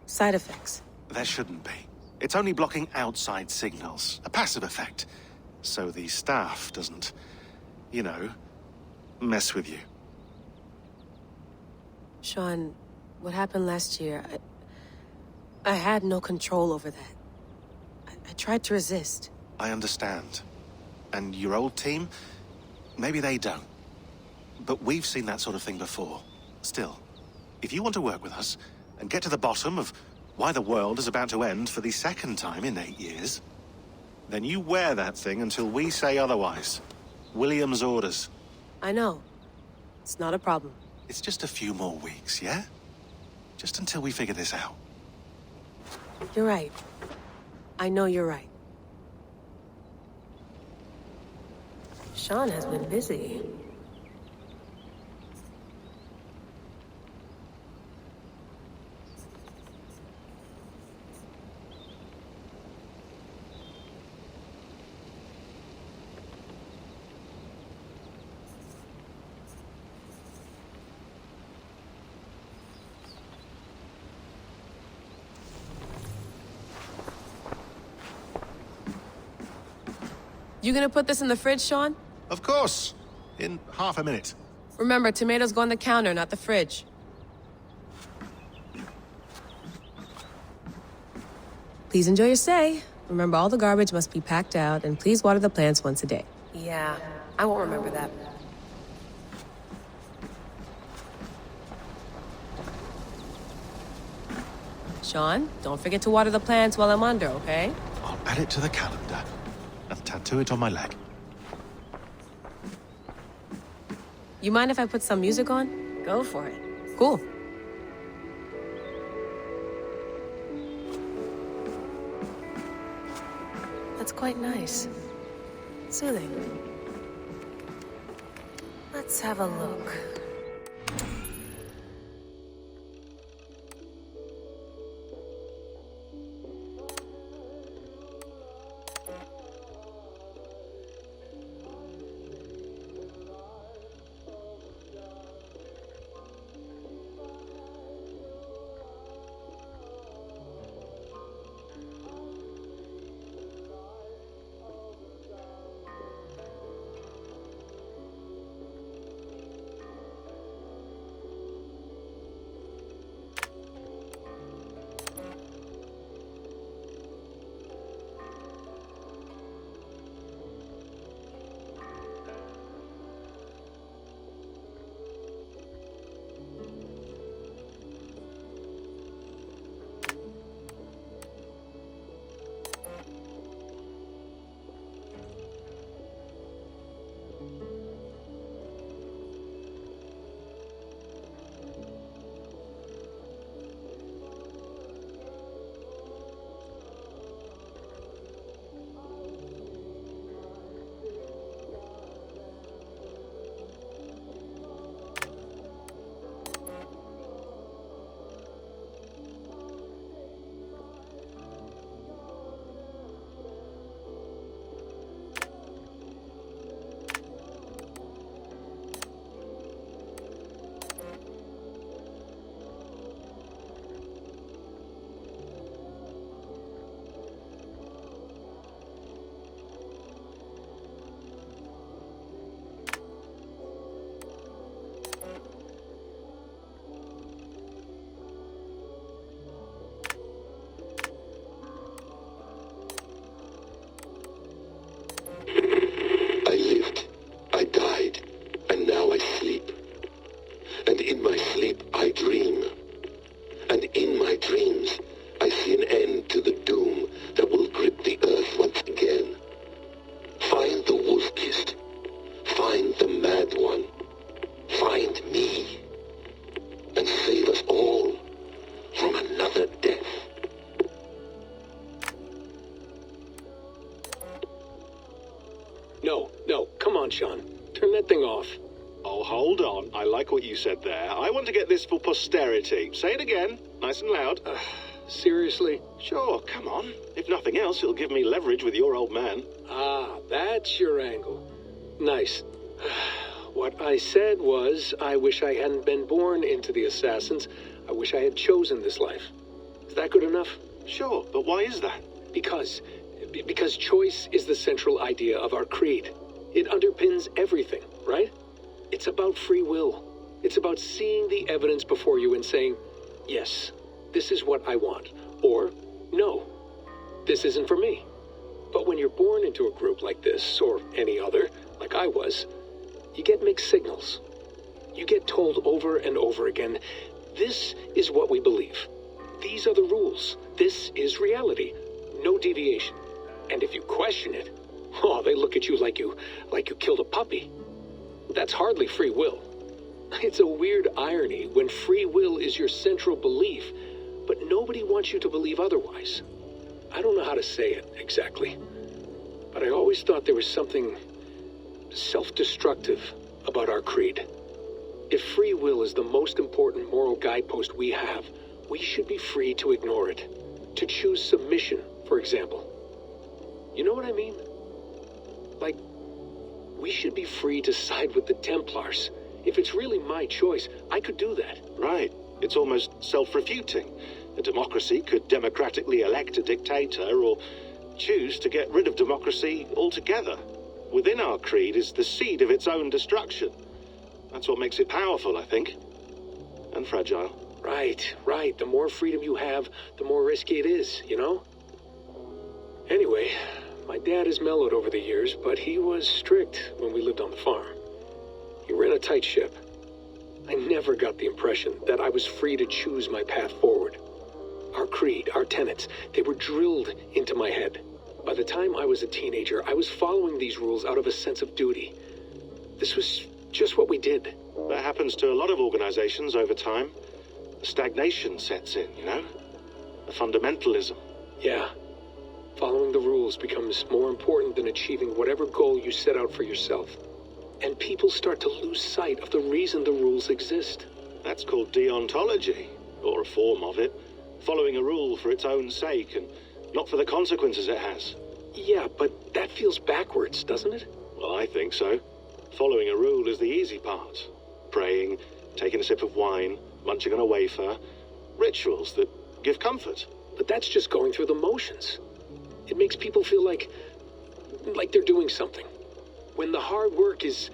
side effects. There shouldn't be. It's only blocking outside signals, a passive effect. So the staff doesn't, you know, mess with you. Sean, what happened last year, I had no control over that. I tried to resist. I understand. And your old team? Maybe they don't. But we've seen that sort of thing before. Still, if you want to work with us and get to the bottom of why the world is about to end for the second time in 8 years, then you wear that thing until we say otherwise. William's orders. I know. It's not a problem. It's just a few more weeks, yeah? Just until we figure this out. You're right. I know you're right. Sean has been busy. You gonna put this in the fridge, Sean? Of course. In half a minute. Remember, tomatoes go on the counter, not the fridge. Please enjoy your stay. Remember, all the garbage must be packed out, and please water the plants once a day. Yeah, I won't remember that. Sean, don't forget to water the plants while I'm under, okay? I'll add it to the calendar and tattoo it on my leg. You mind if I put some music on? Go for it. Cool. That's quite nice. Soothing. Let's have a look. Sean. Turn that thing off. Oh, hold on. I like what you said there. I want to get this for posterity. Say it again, nice and loud. Seriously? Sure, come on. If nothing else, it'll give me leverage with your old man. Ah, that's your angle. Nice. What I said was, I wish I hadn't been born into the Assassins. I wish I had chosen this life. Is that good enough? Sure, but why is that? Because choice is the central idea of our creed. It underpins everything, right? It's about free will. It's about seeing the evidence before you and saying, yes, this is what I want. Or, no, this isn't for me. But when you're born into a group like this, or any other, like I was, you get mixed signals. You get told over and over again, this is what we believe. These are the rules. This is reality. No deviation. And if you question it, oh, they look at you like you killed a puppy. That's hardly free will. It's a weird irony when free will is your central belief, but nobody wants you to believe otherwise. I don't know how to say it exactly, but I always thought there was something self-destructive about our creed. If free will is the most important moral guidepost we have, we should be free to ignore it. To choose submission, for example. You know what I mean? Like, we should be free to side with the Templars. If it's really my choice, I could do that. Right. It's almost self-refuting. A democracy could democratically elect a dictator or choose to get rid of democracy altogether. Within our creed is the seed of its own destruction. That's what makes it powerful, I think. And fragile. Right. The more freedom you have, the more risky it is, you know? Anyway, my dad has mellowed over the years, but he was strict when we lived on the farm. He ran a tight ship. I never got the impression that I was free to choose my path forward. Our creed, our tenets, they were drilled into my head. By the time I was a teenager, I was following these rules out of a sense of duty. This was just what we did. That happens to a lot of organizations over time. Stagnation sets in, you know? A fundamentalism. Yeah. Following the rules becomes more important than achieving whatever goal you set out for yourself. And people start to lose sight of the reason the rules exist. That's called deontology, or a form of it. Following a rule for its own sake, and not for the consequences it has. Yeah, but that feels backwards, doesn't it? Well, I think so. Following a rule is the easy part. Praying, taking a sip of wine, munching on a wafer. Rituals that give comfort. But that's just going through the motions. It makes people feel like they're doing something. When the hard work is,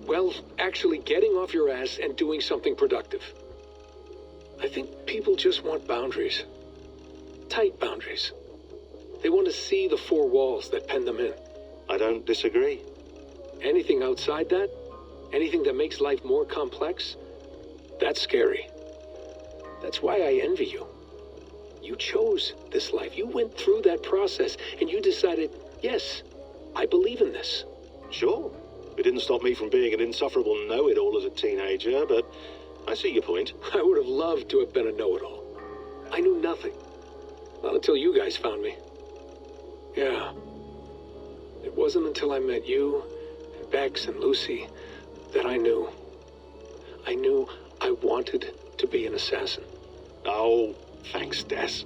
well, actually getting off your ass and doing something productive. I think people just want boundaries. Tight boundaries. They want to see the four walls that pen them in. I don't disagree. Anything outside that, anything that makes life more complex, that's scary. That's why I envy you. You chose this life. You went through that process, and you decided, yes, I believe in this. Sure. It didn't stop me from being an insufferable know-it-all as a teenager, but I see your point. I would have loved to have been a know-it-all. I knew nothing. Not until you guys found me. Yeah. It wasn't until I met you, and Bex and Lucy, that I knew. I knew I wanted to be an assassin. Oh, thanks, Des.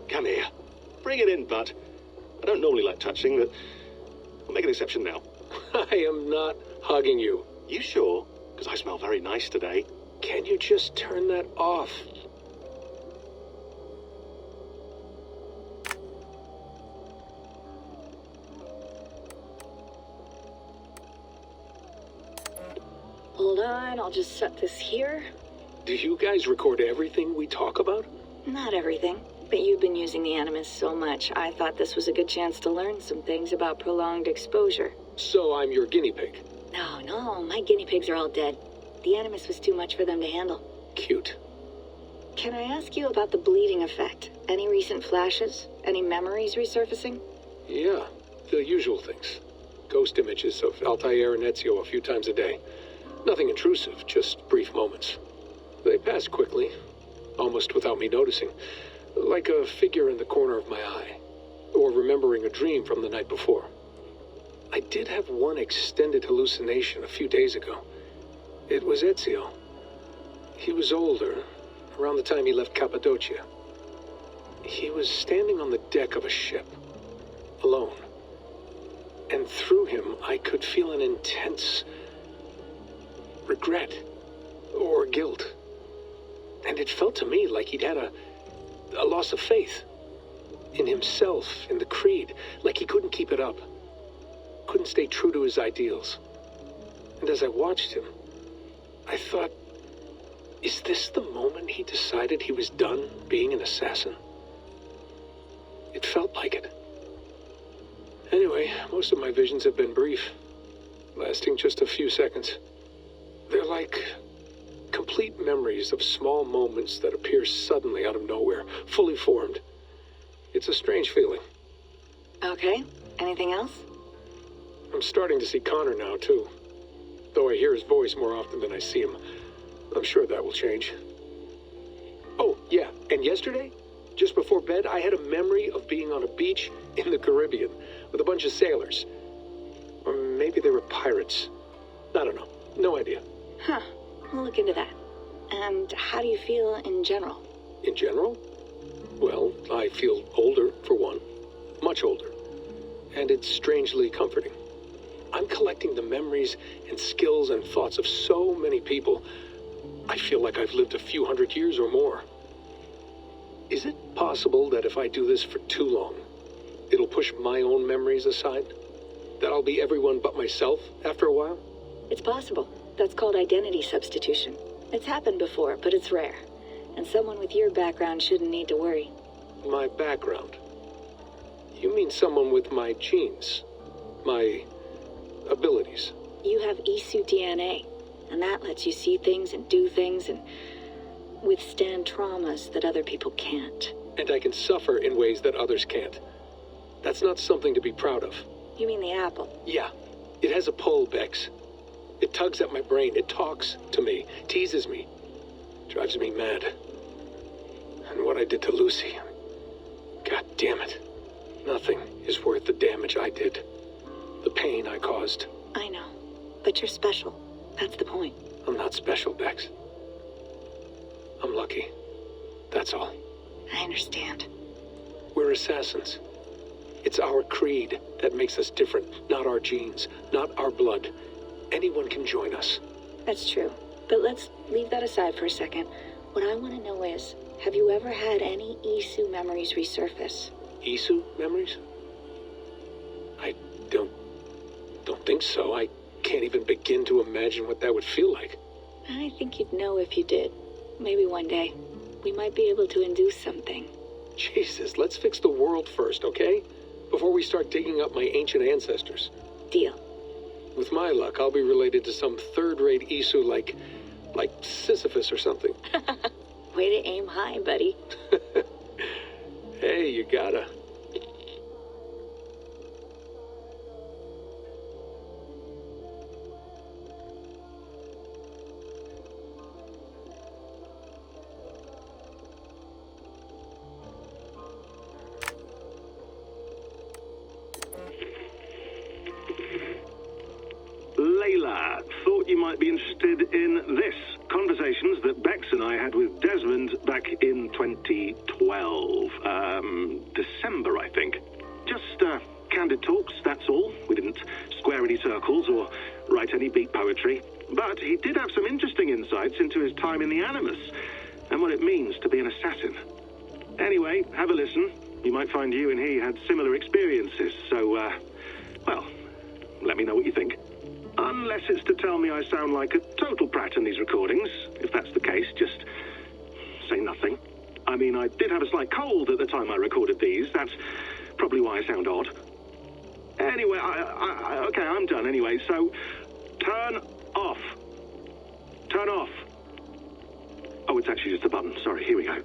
Come here. Bring it in, bud. I don't normally like touching, but I'll make an exception now. I am not hugging you. You sure? Because I smell very nice today. Can you just turn that off? Hold on, I'll just set this here. Do you guys record everything we talk about? Not everything, but you've been using the Animus so much, I thought this was a good chance to learn some things about prolonged exposure. So I'm your guinea pig? No, my guinea pigs are all dead. The Animus was too much for them to handle. Cute. Can I ask you about the bleeding effect? Any recent flashes? Any memories resurfacing? Yeah, the usual things. Ghost images of Altair and Ezio a few times a day. Nothing intrusive, just brief moments. They pass quickly, almost without me noticing. Like a figure in the corner of my eye. Or remembering a dream from the night before. I did have one extended hallucination a few days ago. It was Ezio. He was older, around the time he left Cappadocia. He was standing on the deck of a ship, alone. And through him, I could feel an intense regret or guilt. And it felt to me like he'd had a loss of faith in himself, in the creed, like he couldn't keep it up. Couldn't stay true to his ideals. And as I watched him, I thought, is this the moment he decided he was done being an assassin? It felt like it. Anyway, most of my visions have been brief, lasting just a few seconds. They're like complete memories of small moments that appear suddenly out of nowhere, fully formed. It's a strange feeling. Okay, anything else? I'm starting to see Connor now, too. Though I hear his voice more often than I see him. I'm sure that will change. Oh, yeah, and yesterday, just before bed, I had a memory of being on a beach in the Caribbean with a bunch of sailors. Or maybe they were pirates. I don't know. No idea. Huh. We'll look into that. And how do you feel in general? In general? Well, I feel older, for one. Much older. And it's strangely comforting. I'm collecting the memories and skills and thoughts of so many people. I feel like I've lived a few hundred years or more. Is it possible that if I do this for too long, it'll push my own memories aside? That I'll be everyone but myself after a while? It's possible. That's called identity substitution. It's happened before, but it's rare. And someone with your background shouldn't need to worry. My background? You mean someone with my genes? My abilities? You have Isu DNA, and that lets you see things and do things and withstand traumas that other people can't. And I can suffer in ways that others can't. That's not something to be proud of. You mean the apple? Yeah. It has a pull, Bex. It tugs at my brain. It talks to me. Teases me. Drives me mad. And what I did to Lucy... God damn it. Nothing is worth the damage I did. The pain I caused. I know. But you're special. That's the point. I'm not special, Bex. I'm lucky. That's all. I understand. We're assassins. It's our creed that makes us different, not our genes, not our blood. Anyone can join us. That's true. But let's leave that aside for a second. What I want to know is, have you ever had any Isu memories resurface? Isu memories? I don't think so. I can't even begin to imagine what that would feel like. I think you'd know if you did. Maybe one day, we might be able to induce something. Jesus, let's fix the world first, okay? Before we start digging up my ancient ancestors. Deal. With my luck, I'll be related to some third-rate Isu like Sisyphus or something. Way to aim high, buddy. Hey, you gotta. Layla, thought you might be interested in this. Conversations that Bex and I had with Desmond back in 2012. December, I think. Just candid talks, that's all. We didn't square any circles or write any beat poetry. But he did have some interesting insights into his time in the Animus and what it means to be an assassin. Anyway, have a listen. You might find you and he had similar experiences, so, well, let me know what you think. Unless it's to tell me I sound like a total prat in these recordings. If that's the case, just say nothing. I mean, I did have a slight cold at the time I recorded these. That's probably why I sound odd. Anyway, okay, I'm done anyway, so turn off. Turn off. Oh, it's actually just a button. Sorry, here we go.